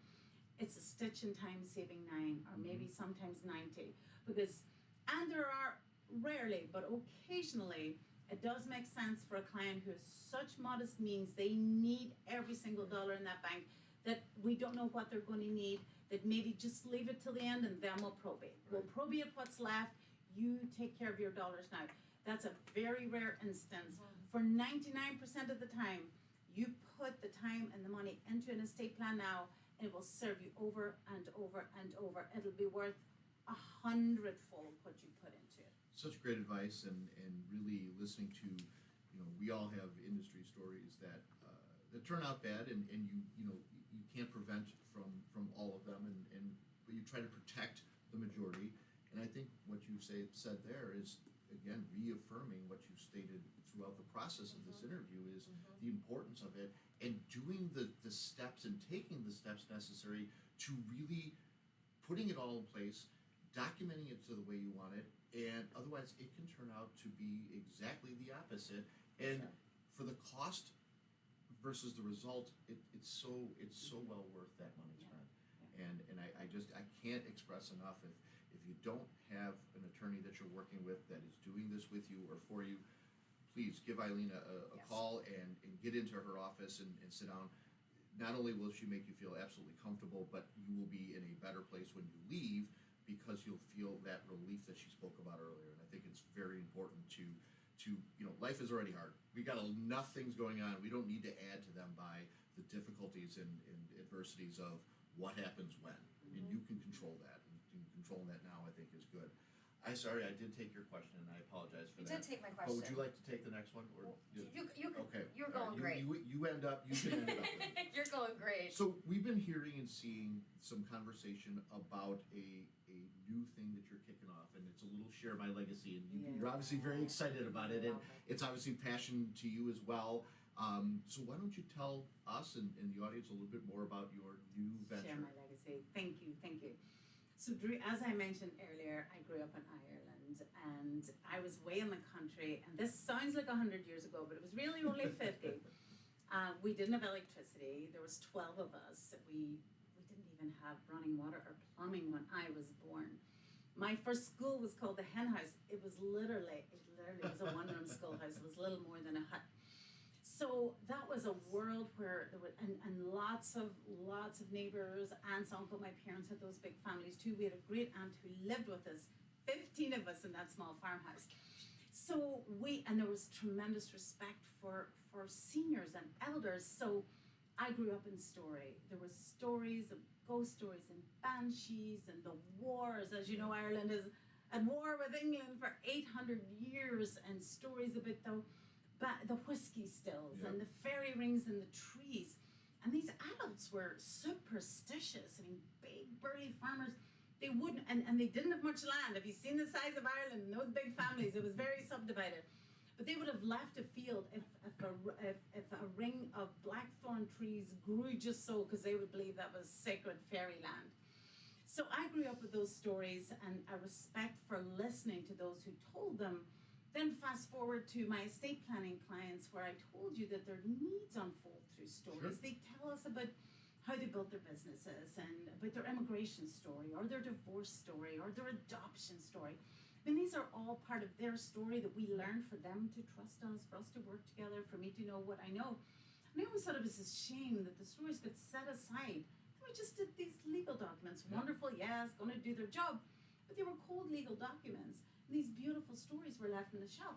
It's a stitch in time saving 9, or maybe sometimes 90, and there are rarely, but occasionally, it does make sense for a client who has such modest means, they need every single dollar in that bank, that we don't know what they're going to need, that maybe just leave it till the end and then we'll probate. We'll probate what's left, you take care of your dollars now. That's a very rare instance. For 99% of the time, you put the time and the money into an estate plan now, and it will serve you over and over and over. It'll be worth 100-fold what you put into it.
Such great advice, and really listening to, we all have industry stories that turn out bad, and you can't prevent from all of them, but you try to protect the majority. And I think what you said there is, again, reaffirming what you stated throughout the process of this interview, is the importance of it, and doing the steps and taking the steps necessary to really putting it all in place, documenting it to the way you want it, and otherwise it can turn out to be exactly the opposite. And for the cost versus the result, it's so well worth that money spent. And I can't express enough, if you don't have an attorney that you're working with that is doing this with you or for you, please give Eileen a call and get into her office and sit down. Not only will she make you feel absolutely comfortable, but you will be in a better place when you leave, because you'll feel that relief that she spoke about earlier. And I think it's very important to life is already hard. We got enough things going on. We don't need to add to them by the difficulties and adversities of what happens when. And you can control that. And controlling that now, I think, is good. Sorry, I did take your question, and I apologize for
You
that.
did take my
But
question.
would you like to take the next one? Or okay.
You're
All
going
right.
great.
You end up with it.
You're going great.
So we've been hearing and seeing some conversation about a new thing that you're kicking off, and it's a little Share My Legacy, and you're obviously very excited about it, and it's obviously passion to you as well. So why don't you tell us and the audience a little bit more about your new venture?
Share My Legacy. Thank you. So as I mentioned earlier, I grew up in Ireland, and I was way in the country, and this sounds like 100 years ago, but it was really only 50. We didn't have electricity. There was 12 of us. We didn't even have running water or plumbing when I was born. My first school was called the Hen House. It literally was a one-room schoolhouse. It was a little more than a hut. So that was a world where there were, and lots of neighbors, aunts, uncle. My parents had those big families too. We had a great aunt who lived with us, 15 of us in that small farmhouse. So and there was tremendous respect for seniors and elders. So I grew up in Story. There were stories of ghost stories and banshees and the wars. As you know, Ireland is at war with England for 800 years, and stories about the whiskey stills and the fairy rings in the trees. And these adults were superstitious. I mean, big burly farmers. They wouldn't, and they didn't have much land. If you've seen the size of Ireland and those big families, it was very subdivided. But they would have left a field if a ring of blackthorn trees grew just so, because they would believe that was sacred fairyland. So I grew up with those stories and a respect for listening to those who told them. Then fast forward to my estate planning clients, where I told you that their needs unfold through stories. They tell us about how they built their businesses and about their immigration story or their divorce story or their adoption story. I mean, these are all part of their story that we learned for them to trust us, for us to work together, for me to know what I know. And I always thought it was a shame that the stories got set aside. We just did these legal documents. Wonderful, yes, going to do their job. But they were cold legal documents. And these beautiful stories were left on the shelf.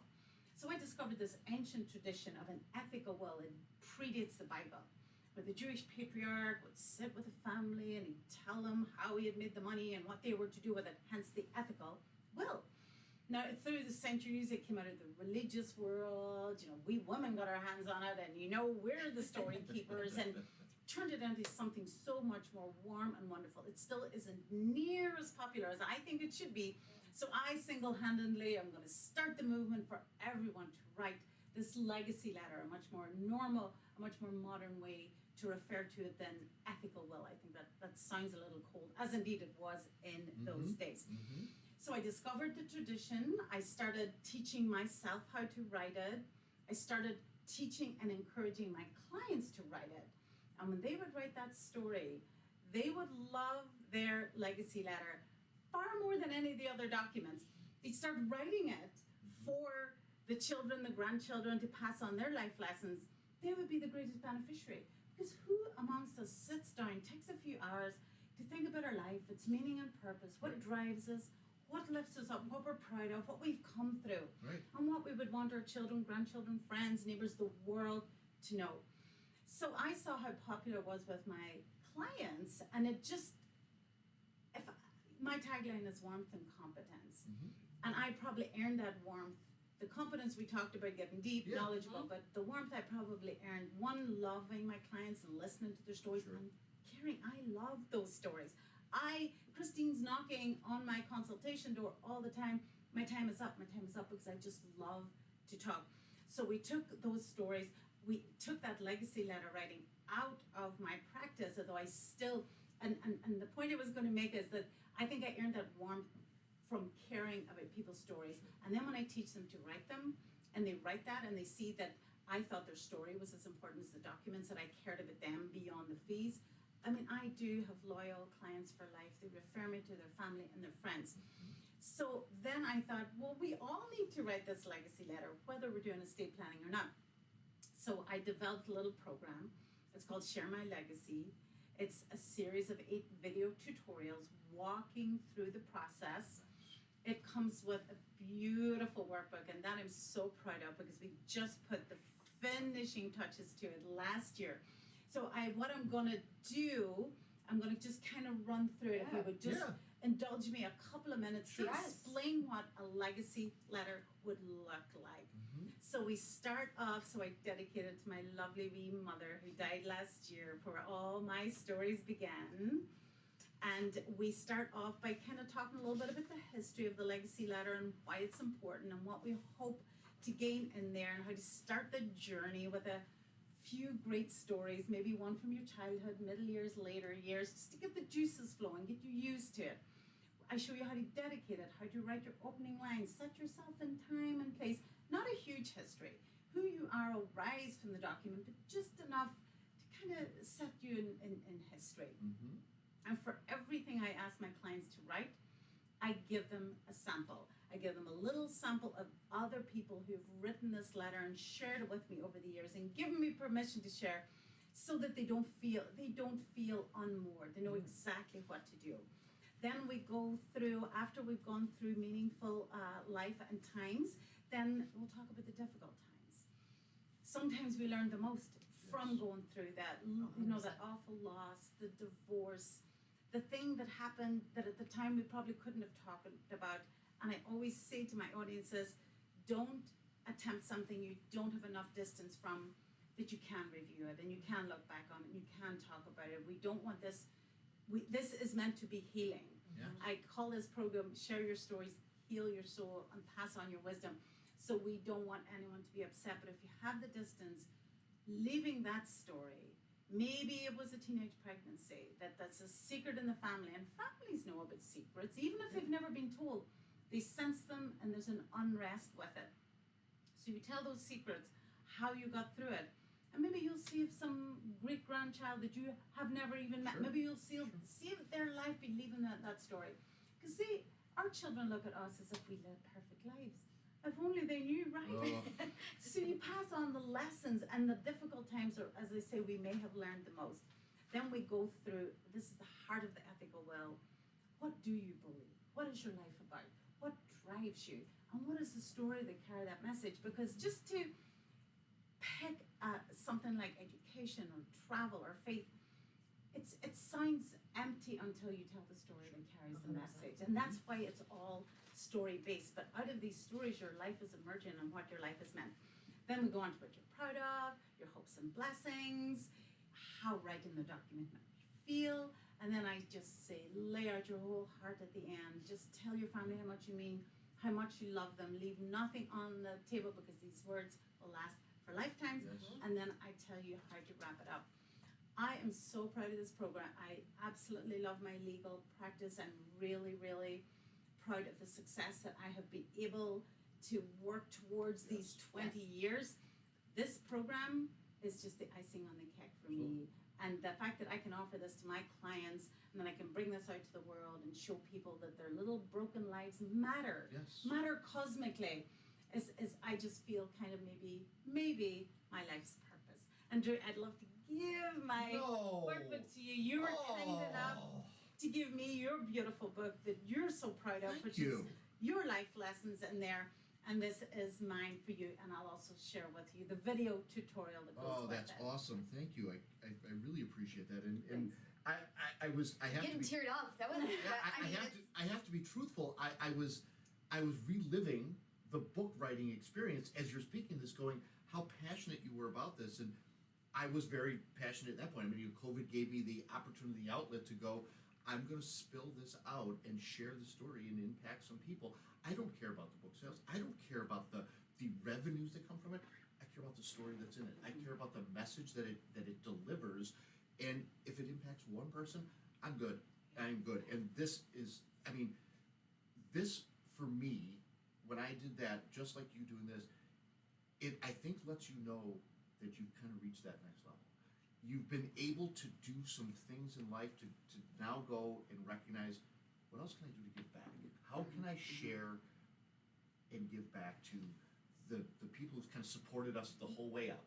So I discovered this ancient tradition of an ethical will. It predates the Bible, where the Jewish patriarch would sit with the family and he'd tell them how he had made the money and what they were to do with it, hence the ethical will. Now, through the centuries, it came out of the religious world. You know, we women got our hands on it, and you know, we're the story keepers, and turned it into something so much more warm and wonderful. It still isn't near as popular as I think it should be. So I single-handedly am going to start the movement for everyone to write this legacy letter, a much more normal, a much more modern way to refer to it than ethical will. I think that sounds a little cold, as indeed it was in those days. So I discovered the tradition. I started teaching myself how to write it. I started teaching and encouraging my clients to write it. And when they would write that story, they would love their legacy letter far more than any of the other documents. They'd start writing it for the children, the grandchildren, to pass on their life lessons. They would be the greatest beneficiary. Because who amongst us sits down, takes a few hours to think about our life, its meaning and purpose, what drives us, what lifts us up, what we're proud of, what we've come through, and what we would want our children, grandchildren, friends, neighbors, the world to know. So I saw how popular it was with my clients, and it just, my tagline is warmth and competence. And I probably earned that warmth. The competence we talked about, getting deep, knowledgeable, but the warmth I probably earned, one, loving my clients and listening to their stories, and caring. I love those stories. Christine's knocking on my consultation door all the time. My time is up, because I just love to talk. So we took those stories, we took that legacy letter writing out of my practice, although I still, and the point I was going to make is that I think I earned that warmth from caring about people's stories. And then when I teach them to write them, and they write that and they see that I thought their story was as important as the documents, that I cared about them beyond the fees. I mean, I do have loyal clients for life. They refer me to their family and their friends. So then I thought, well, we all need to write this legacy letter, whether we're doing estate planning or not. So I developed a little program. It's called Share My Legacy. It's a series of 8 video tutorials walking through the process. It comes with a beautiful workbook, and that I'm so proud of, because we just put the finishing touches to it last year. So what I'm going to do, I'm going to just kind of run through it. If you would just indulge me a couple of minutes to explain what a legacy letter would look like. So we start off, so I dedicate it to my lovely wee mother who died last year, where all my stories began. And we start off by kind of talking a little bit about the history of the legacy letter and why it's important and what we hope to gain in there, and how to start the journey with a few great stories, maybe one from your childhood, middle years, later years, just to get the juices flowing, get you used to it. I show you how to dedicate it, how to write your opening lines, set yourself in time and place, not a huge history. Who you are will rise from the document, but just enough to kind of set you in history. And for everything I ask my clients to write, I give them a sample. I give them a little sample of other people who've written this letter and shared it with me over the years and given me permission to share, so that they don't feel unmoored. They know exactly what to do. Then we go through, after we've gone through meaningful life and times, then we'll talk about the difficult times. Sometimes we learn the most from going through that, that awful loss, the divorce, the thing that happened that at the time we probably couldn't have talked about. And I always say to my audiences, don't attempt something you don't have enough distance from, that you can review it and you can look back on it and you can talk about it. We don't want this. This is meant to be healing.
Yeah.
I call this program Share Your Stories, Heal Your Soul, and Pass On Your Wisdom. So we don't want anyone to be upset. But if you have the distance, leaving that story, maybe it was a teenage pregnancy, that's a secret in the family. And families know about secrets, even if they've never been told. They sense them and there's an unrest with it. So you tell those secrets, how you got through it. And maybe you'll see if some great-grandchild that you have never even met,
Sure.
maybe you'll see their life believing that story. Because see, our children look at us as if we led perfect lives. If only they knew, right?
Oh.
So you pass on the lessons and the difficult times, or as I say, we may have learned the most. Then we go through, this is the heart of the ethical well. What do you believe? What is your life about? What drives you? And what is the story that carry that message? Because just to pick something like education or travel or faith, it sounds empty until you tell the story that carries the
100%.
message. And that's why it's all story-based. But out of these stories, your life is emerging and what your life has meant. Then we go on to what you're proud of, your hopes and blessings, how writing the document made you feel. And then I just say, lay out your whole heart at the end. Just tell your family how much you mean, how much you love them. Leave nothing on the table because these words will last for lifetimes.
Yes.
And then I tell you how to wrap it up. I am so proud of this program. I absolutely love my legal practice. I'm really, really proud of the success that I have been able to work towards these 20 years. This program is just the icing on the cake for me. And the fact that I can offer this to my clients and then I can bring this out to the world and show people that their little broken lives matter,
Yes.
matter cosmically, is I just feel kind of maybe my life's purpose. And Drew, I'd love to give my workbook to you. You were kind enough to give me your beautiful book that you're so proud of, which is your life lessons in there. And this is mine for you, and I'll also share with you the video tutorial that goes with
That's
it.
awesome. Thank you. I really appreciate that. And I have
Getting
to be,
teared up. That was.
I have to be truthful. I was reliving the book writing experience as you're speaking this, going how passionate you were about this, and I was very passionate at that point. I mean, COVID gave me the opportunity, the outlet to go, I'm going to spill this out and share the story and impact some people. I don't care about the book sales. I don't care about the revenues that come from it. I care about the story that's in it. I care about the message that it delivers. And if it impacts one person, I'm good. I'm good. And this is, I mean, this for me, when I did that, just like you doing this, it I think lets you know that you've kind of reached that next level. You've been able to do some things in life to now go and recognize, what else can I do to give back? How can I share and give back to the people who've kind of supported us the whole way up?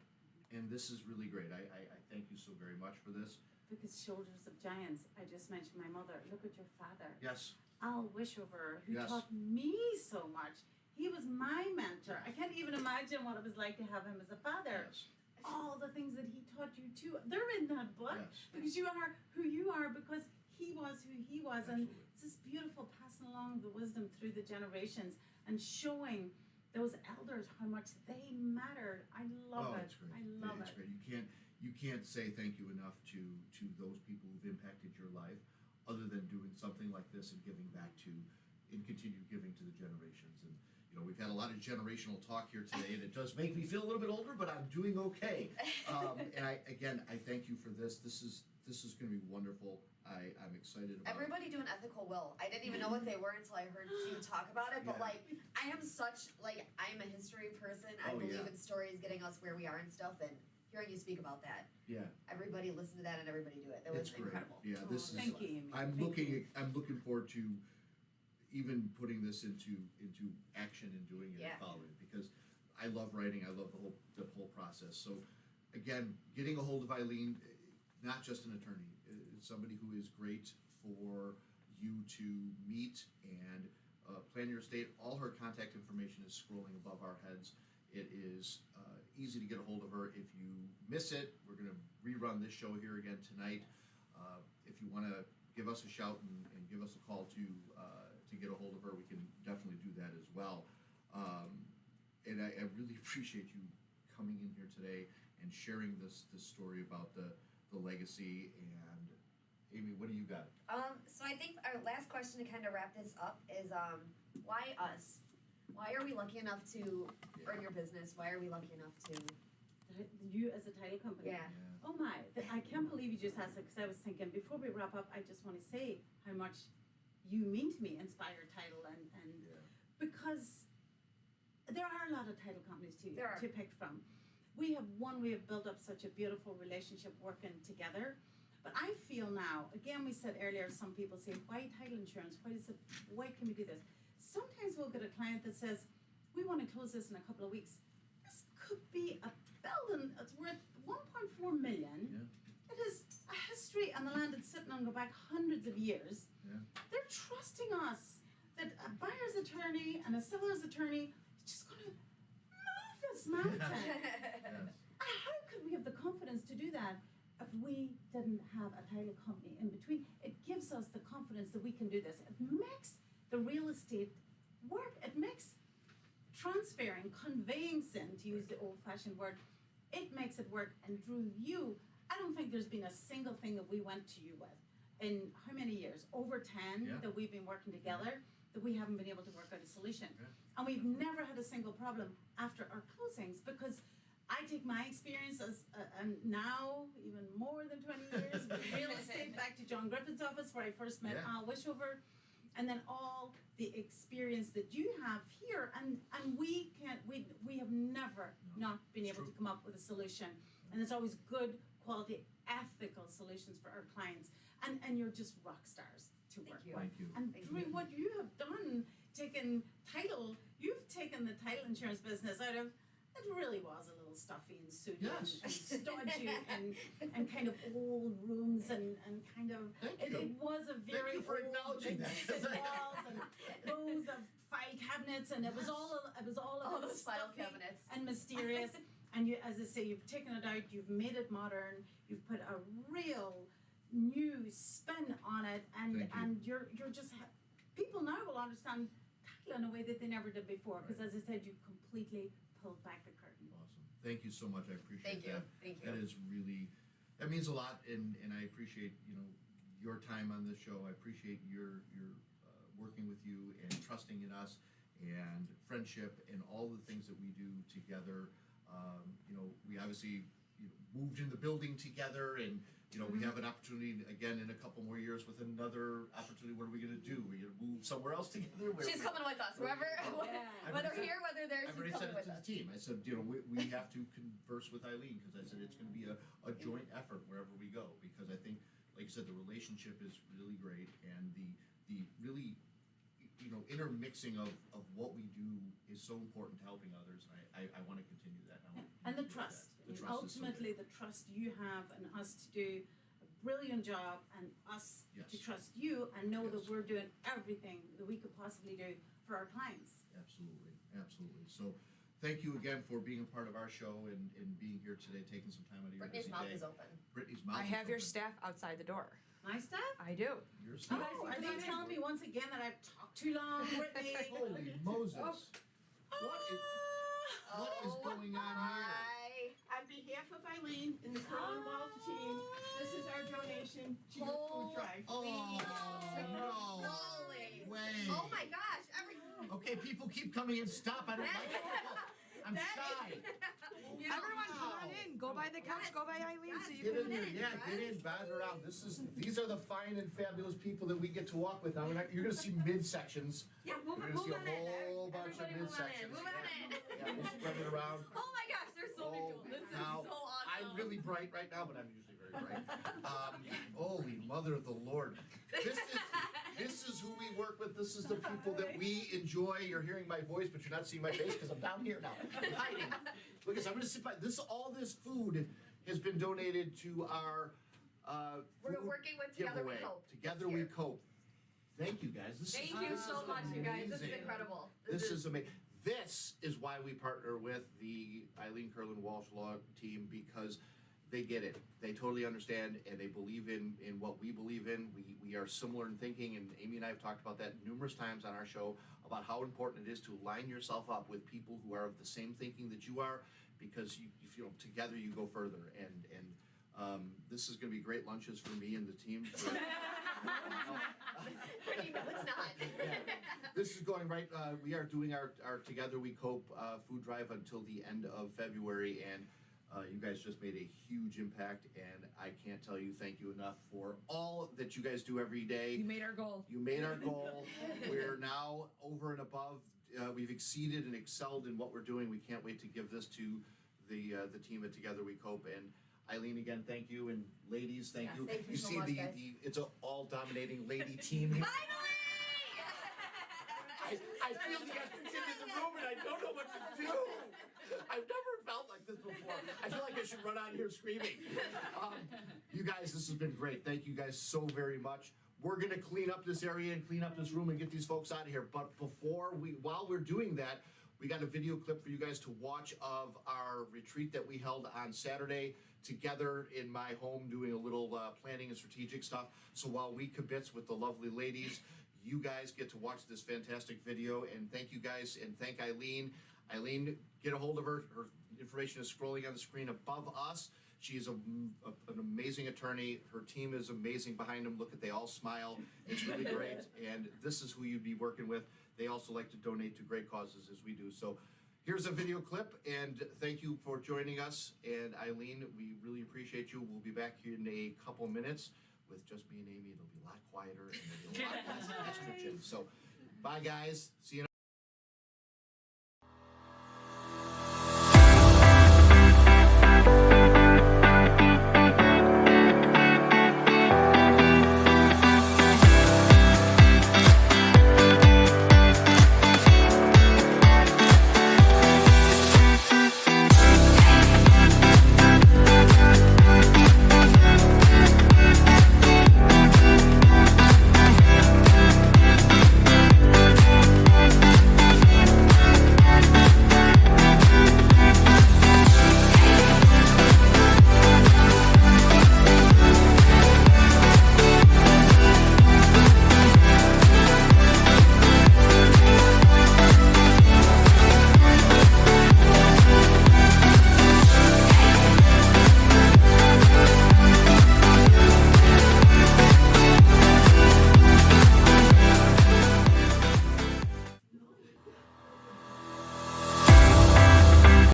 And this is really great. I thank you so very much for this.
Because shoulders of giants, I just mentioned my mother. Look at your father,
Yes.
Al Wishover, who
Yes.
taught me so much. He was my mentor. I can't even imagine what it was like to have him as a father.
Yes.
All the things that he taught you too, they're in that book.
Yes.
Because you are who you are because he was who he was. And
Absolutely.
it's this beautiful passing along the wisdom through the generations and showing those elders how much they mattered. I love it.
It's great.
I love
It's
it.
great. You can't say thank you enough to those people who've impacted your life, other than doing something like this and giving back to, and continue giving to the generations. And we've had a lot of generational talk here today, and it does make me feel a little bit older, but I'm doing okay. And I thank you for this. This is going to be wonderful. I'm excited about
Everybody do an ethical will. I didn't even know what they were until I heard you talk about it. But
Yeah.
I am I'm a history person. I
Oh,
believe
yeah.
in stories getting us where we are and stuff. And hearing you speak about that,
Yeah,
everybody listen to that and everybody do it. That was
it's great.
incredible.
Yeah, this is.
Thank you, Amy.
I'm
Thank you.
looking forward to, even putting this into action and doing it
Yeah.
and following it, because I love writing, I love the whole process. So again, getting a hold of Eileen, not just an attorney, somebody who is great for you to meet and plan your estate. All her contact information is scrolling above our heads. It is easy to get a hold of her. If you miss it, we're going to rerun this show here again tonight. If you want to give us a shout and give us a call to get a hold of her, we can definitely do that as well. And I really appreciate you coming in here today and sharing this story about the legacy. And Amy, what do you got?
So I think our last question to kind of wrap this up is, why us? Why are we lucky enough to earn your business? Why are we lucky enough to?
You as a title company.
Yeah.
Oh my, I can't believe you just asked it, because I was thinking, before we wrap up, I just want to say how much you mean to me, Inspire Title, and because there are a lot of title companies
There are.
to pick from. We have built up such a beautiful relationship working together. But I feel now, again, we said earlier, some people say, why title insurance? Why can we do this? Sometimes we'll get a client that says, we want to close this in a couple of weeks. This could be a building that's worth 1.4 million.
Yeah.
It has a history, and the land it's sitting on go back hundreds of years.
Yeah.
They're trusting us that a buyer's attorney and a seller's attorney is just going to move this mountain.
Yes.
How could we have the confidence to do that if we didn't have a title company in between? It gives us the confidence that we can do this. It makes the real estate work. It makes transferring, conveyancing, to use the old-fashioned word, it makes it work. And Drew, I don't think there's been a single thing that we went to you with in how many years? Over 10
Yeah.
that we've been working together, that we haven't been able to work out a solution.
Yeah.
And we've never had a single problem after our closings, because I take my experience as, and now even more than 20 years with real estate, back to John Griffin's office where I first met
Yeah.
Al Wishover, and then all the experience that you have here, and we have never not been
It's
able
true.
to come up with a solution, and it's always good quality ethical solutions for our clients, and you're just rock stars to
Thank
work
you.
with.
Thank you.
And
Thank
Drew,
you.
what you have done, you've taken the title insurance business out of, it really was a little stuffy and sooty
Yes.
and stodgy and kind of old rooms and kind of,
Thank you.
it was a very
you for
old,
acknowledging
big
that.
thick walls and rows of file cabinets, and it was all
All
of it
those file
stuffy
cabinets.
and mysterious. And you, as I say, you've taken it out, you've made it modern, you've put a real new spin on it,
Thank you.
and you're just people now will understand title in a way that they never did before, because as I said, you completely pulled back the curtain.
Awesome. Thank you so much. I appreciate
Thank you.
that.
Thank
That
you.
is really, that means a lot, and I appreciate, your time on this show. I appreciate your working with you and trusting in us and friendship and all the things that we do together. We obviously moved in the building together, and we have an opportunity again in a couple more years with another opportunity. What are we going to do? We're going to move somewhere else together.
She's coming with us, wherever,
I've
whether
already
here, whether there,
I've
she's
already said
coming
it
with
to the
us.
team. I said, we have to converse with Eileen, because I said it's going to be a joint effort wherever we go, because I think, like you said, the relationship is really great, and the really intermixing of what we do is so important to helping others, and I want to continue that.
And the trust.
The
I mean,
trust is so
ultimately,
big.
the trust you have in us to do a brilliant job, and us to
Yes.
trust you and know that
Yes.
we're doing everything that we could possibly do for our clients.
Absolutely, absolutely. So, thank you again for being a part of our show and being here today, taking some time out of your
Brittany's
busy
mouth
day.
is open.
Brittany's mouth
I
is
have your
open.
staff outside the door.
My staff?
I do.
Your
Oh,
staff.
are they telling me once again that I've talked too long, Brittany?
Holy Moses!
Oh.
What is going on here?
On behalf of Eileen and the Berlin Walls team, this is our donation to your food drive.
Oh, no.
Holy.
Way.
Oh my gosh,
Okay, people keep coming in. Stop! I don't like it. I'm
That
shy.
You know,
Everyone, come on in. Go by the couch.
Yes.
Go by Eileen. So you
Get
can.
in there, yeah, get in, bother around. These are the fine and fabulous people that we get to walk with. Now you're gonna see midsections.
Yeah,
You're
move
gonna see a
on in.
whole bunch of
Everybody move on in.
midsections.
Move on in.
Yeah, we'll spread it around.
Oh my gosh, there's so many people. This is
now,
so awesome.
I'm really bright right now, but I'm usually very bright. Holy Mother of the Lord. This is This is who we work with. This is the people that we enjoy. You're hearing my voice, but you're not seeing my face because I'm down here now. I'm hiding. Look, I'm going to sit by all this food has been donated to our
We're
food
working with Together We
giveaway.
Cope.
Together We Cope. Thank you guys.
Thank you so much, you guys. This is
amazing.
incredible.
This is amazing. This is why we partner with the Eileen Curlin Walsh Law team, because they get it. They totally understand, and they believe in what we believe in. We are similar in thinking, and Amy and I have talked about that numerous times on our show about how important it is to line yourself up with people who are of the same thinking that you are, because you feel together you go further. And this is going to be great lunches for me and the team.
Brittany, no, it's not.
This is going right. We are doing our Together We Cope food drive until the end of February, and you guys just made a huge impact, and I can't tell you thank you enough for all that you guys do every day.
You made our goal.
You made our goal. We're now over and above. We've exceeded and excelled in what we're doing. We can't wait to give this to the team at Together We Cope. And Eileen, again, thank you, and ladies, thank
Yes,
you.
thank you so
see
much, guys.
it's an all-dominating lady team here. I feel the estrogen in the room and I don't know what to do. I've never felt like this before. I feel like I should run out here screaming. You guys, this has been great. Thank you guys so very much. We're gonna clean up this area and clean up this room and get these folks out of here. But while we're doing that, we got a video clip for you guys to watch of our retreat that we held on Saturday together in my home, doing a little planning and strategic stuff. So while we kibitz with the lovely ladies, you guys get to watch this fantastic video. And thank you guys, and thank Eileen. Eileen, get a hold of her. Her information is scrolling on the screen above us. She is an amazing attorney. Her team is amazing behind them. Look at, they all smile. It's really great. And this is who you'd be working with. They also like to donate to great causes as we do. So here's a video clip, and thank you for joining us. And Eileen, we really appreciate you. We'll be back here in a couple of minutes with just me and Amy. It'll be a lot quieter and there'll be a lot less estrogen. So bye, guys. See you.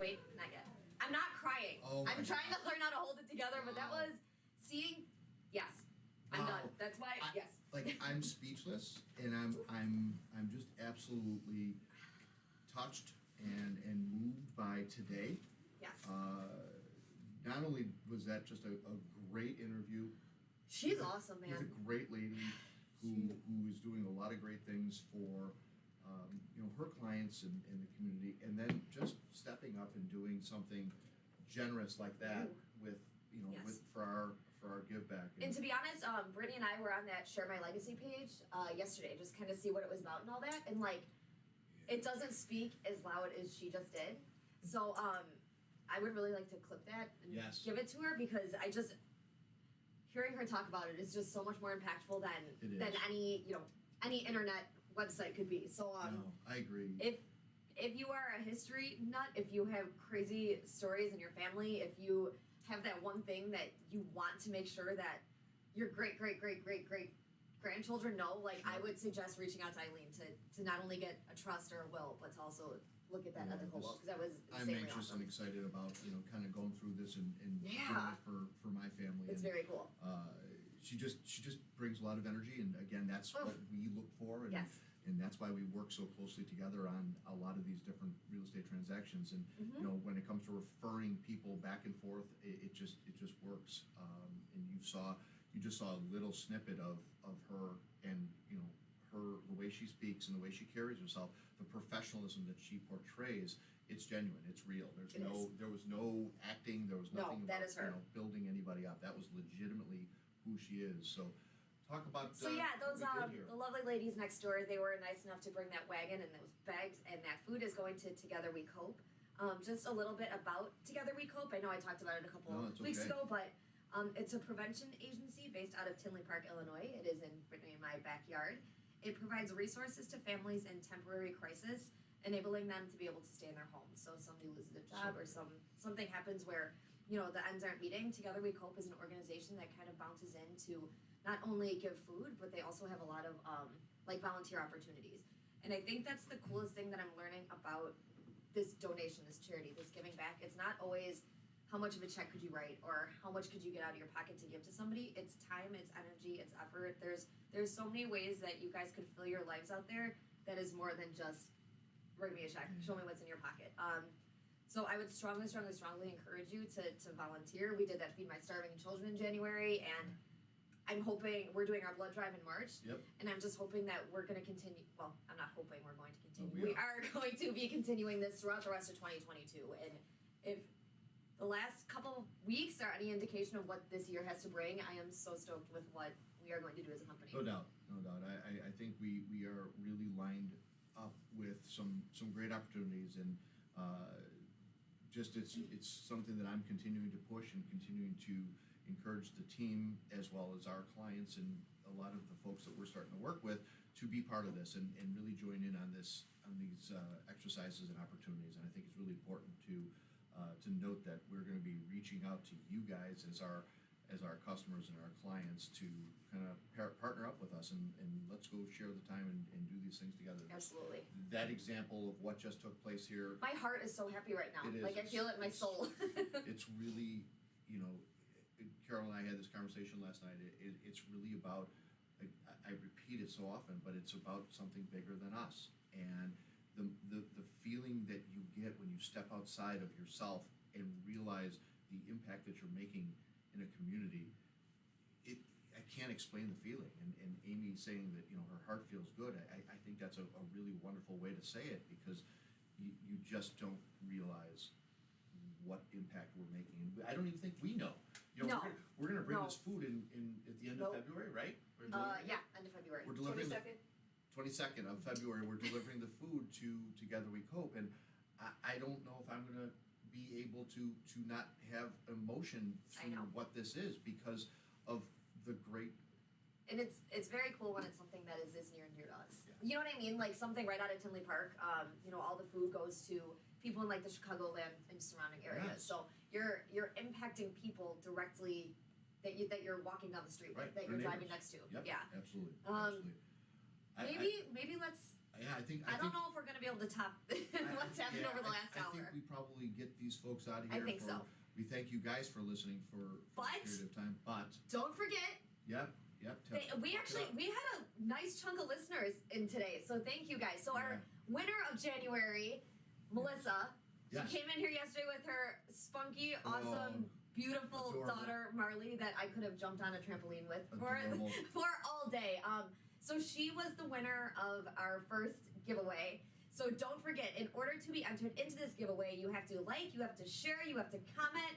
Wait, not yet. I'm not crying.
Oh my
I'm trying to learn how to hold it together, but that was seeing. Yes, I'm
Wow.
done. That's why. Yes.
Like, I'm speechless, and I'm just absolutely touched and moved by today.
Yes.
Not only was that just a great interview
She's awesome,
with a
man.
great lady who is doing a lot of great things for her clients and the community, and then just stepping up and doing something generous like that with
Yes.
for our give back.
And to be honest, Brittany and I were on that Share My Legacy page yesterday, just kind of see what it was about and all that. And like, it doesn't speak as loud as she just did. So I would really like to clip that and
Yes.
give it to her, because I just hearing her talk about it is just so much more impactful
It is.
than any internet website could be. So
No, I agree.
if you are a history nut, if you have crazy stories in your family, if you have that one thing that you want to make sure that your great grandchildren know, like, I would suggest reaching out to Eileen to not only get a trust or a will, but to also look at that
Yeah,
ethical will, because that was
I'm
insanely
anxious
awesome.
and excited about kind of going through this and doing
Yeah.
it for my family.
It's
And,
very cool.
she just brings a lot of energy, and again, that's
Oh.
what we look for, and
Yes.
and that's why we work so closely together on a lot of these different real estate transactions. And
Mhm.
when it comes to referring people back and forth, it just works. And you you just saw a little snippet of her, and you know, the way she speaks and the way she carries herself, the professionalism that she portrays. It's genuine. It's real. There was no acting. There was
No,
nothing
that
about,
is her.
building anybody up. That was legitimately who she is. So, talk about.
So yeah, those
what we did here.
the lovely ladies next door, they were nice enough to bring that wagon and those bags, and that food is going to Together We Cope. Just a little bit about Together We Cope. I know I talked about it a couple
No, it's
weeks
okay.
ago, but it's a prevention agency based out of Tinley Park, Illinois. It is in my backyard. It provides resources to families in temporary crisis, enabling them to be able to stay in their homes. So if somebody loses a job or something happens where, the ends aren't meeting, Together We Cope is an organization that kind of bounces in to not only give food, but they also have a lot of volunteer opportunities. And I think that's the coolest thing that I'm learning about this donation, this charity, this giving back. It's not always how much of a check could you write or how much could you get out of your pocket to give to somebody. It's time, it's energy, it's effort. There's so many ways that you guys could fill your lives out there that is more than just write me a check, show me what's in your pocket. So I would strongly encourage you to volunteer. We did that Feed My Starving Children in January, and I'm hoping we're doing our blood drive in March.
Yep.
And I'm just hoping that we're going to continue. Well, I'm not hoping we're going to continue.
No, we
we are going to be continuing this throughout the rest of 2022. And if the last couple weeks are any indication of what this year has to bring, I am so stoked with what we are going to do as a company.
No doubt. I think we are really lined up with some great opportunities, and it's something that I'm continuing to push and continuing to encourage the team as well as our clients and a lot of the folks that we're starting to work with to be part of this and really join in on these exercises and opportunities. And I think it's really important to note that we're going to be reaching out to you guys as our customers and our clients to kind of partner up with us and let's go share the time and do these things together.
Absolutely.
That example of what just took place here,
My heart is so happy right now.
It is.
Like I feel it in my soul.
it's really, Carol and I had this conversation last night. It's really about, I repeat it so often, but it's about something bigger than us. And the feeling that you get when you step outside of yourself and realize the impact that you're making in a community, I can't explain the feeling. And Amy saying that, her heart feels good, I think that's a really wonderful way to say it, because you just don't realize what impact we're making. And I don't even think we know.
No.
We're gonna bring
No.
this food in at the end
Nope.
of February, right? We're delivering it?
Yeah, end of February.
We're delivering the
22nd.
22nd of February, we're delivering the food to Together We Cope, and I don't know if I'm gonna be able to not have emotion
I
through
know.
what this is because of the great.
And it's very cool when it's something that is near and dear to us.
Yeah.
You know what I mean? Like something right out of Tinley Park. All the food goes to people in like the Chicagoland and surrounding areas.
Yes.
So you're impacting people directly that you're walking down the street with,
Right,
that
their
you're driving
neighbors.
next to.
Yep,
Yeah.
absolutely.
Maybe let's.
I think
I don't know if we're gonna be able to top what's happened over the last
I
hour.
think we probably get these folks out of
I
here.
think so.
We thank you guys for listening for
But-
a period of time, but,
Don't forget.
yep.
We had a nice chunk of listeners in today, so thank you guys. So our winner of January, Melissa,
Yes.
she came in here yesterday with her spunky, awesome, beautiful
adorable.
daughter Marley that I could have jumped on a trampoline with
Adorable.
for all day. So she was the winner of our first giveaway. So don't forget, in order to be entered into this giveaway, you have to like, you have to share, you have to comment,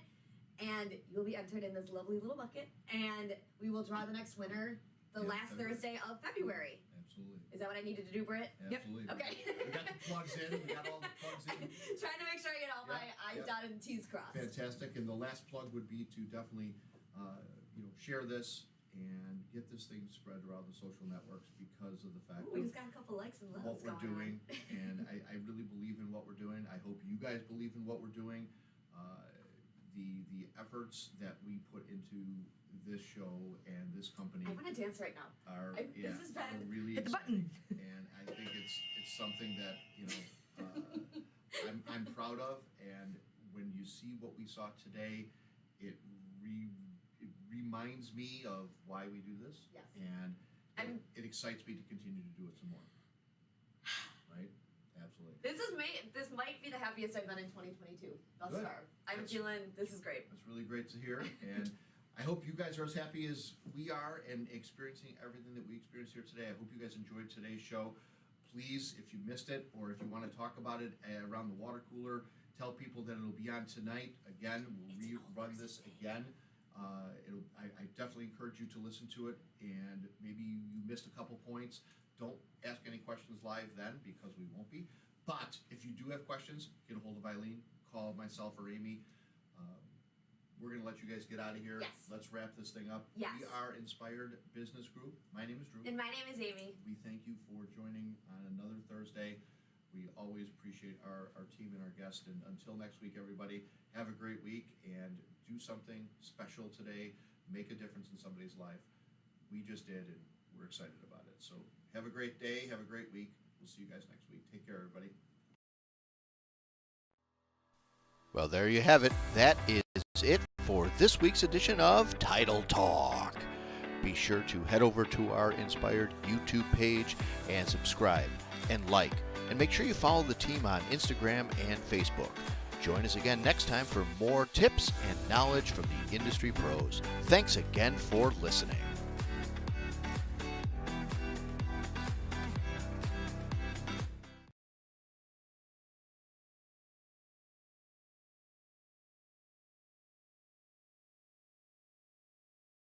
and you'll be entered in this lovely little bucket. And we will draw the next winner the
Yeah,
last
February.
Thursday of February.
Absolutely.
Is that what I needed to do, Britt?
Absolutely.
Okay.
We got the plugs in, we got all the plugs in.
Trying to make sure I get all my I's dotted and T's crossed.
Fantastic, and the last plug would be to definitely, share this and get this thing spread around the social networks because of the fact
Ooh, we
of
just got a couple likes and
what
loves
we're
going
doing, and I really believe in what we're doing. I hope you guys believe in what we're doing. The efforts that we put into this show and this company
on. I want to dance right now.
are
this has
are
been-
really
Hit the
exciting.
button.
And I think it's something that I'm proud of. And when you see what we saw today, it reminds me of why we do this.
Yes.
And
I'm-
it excites me to continue to do it some more. Right? Absolutely.
This might be the happiest I've been in 2022 thus
Good.
far. I'm
That's-
feeling this is great.
That's really great to hear. And I hope you guys are as happy as we are and experiencing everything that we experienced here today. I hope you guys enjoyed today's show. Please, if you missed it or if you want to talk about it around the water cooler, tell people that it'll be on tonight. Again, we'll rerun this again. I definitely encourage you to listen to it, and maybe you missed a couple points. Don't ask any questions live then, because we won't be. But if you do have questions, get a hold of Eileen, call myself or Amy. We're going to let you guys get out of here.
Yes.
Let's wrap this thing up.
Yes.
We are Inspired Business Group. My name is Drew.
And my name is Amy.
We thank you for joining on another Thursday. We always appreciate our team and our guests. And until next week, everybody, have a great week and do something special today. Make a difference in somebody's life. We just did, and we're excited about it. So have a great day. Have a great week. We'll see you guys next week. Take care, everybody.
Well, there you have it. That is it for this week's edition of Title Talk. Be sure to head over to our Inspired YouTube page and subscribe and like. And make sure you follow the team on Instagram and Facebook. Join us again next time for more tips and knowledge from the industry pros. Thanks again for listening.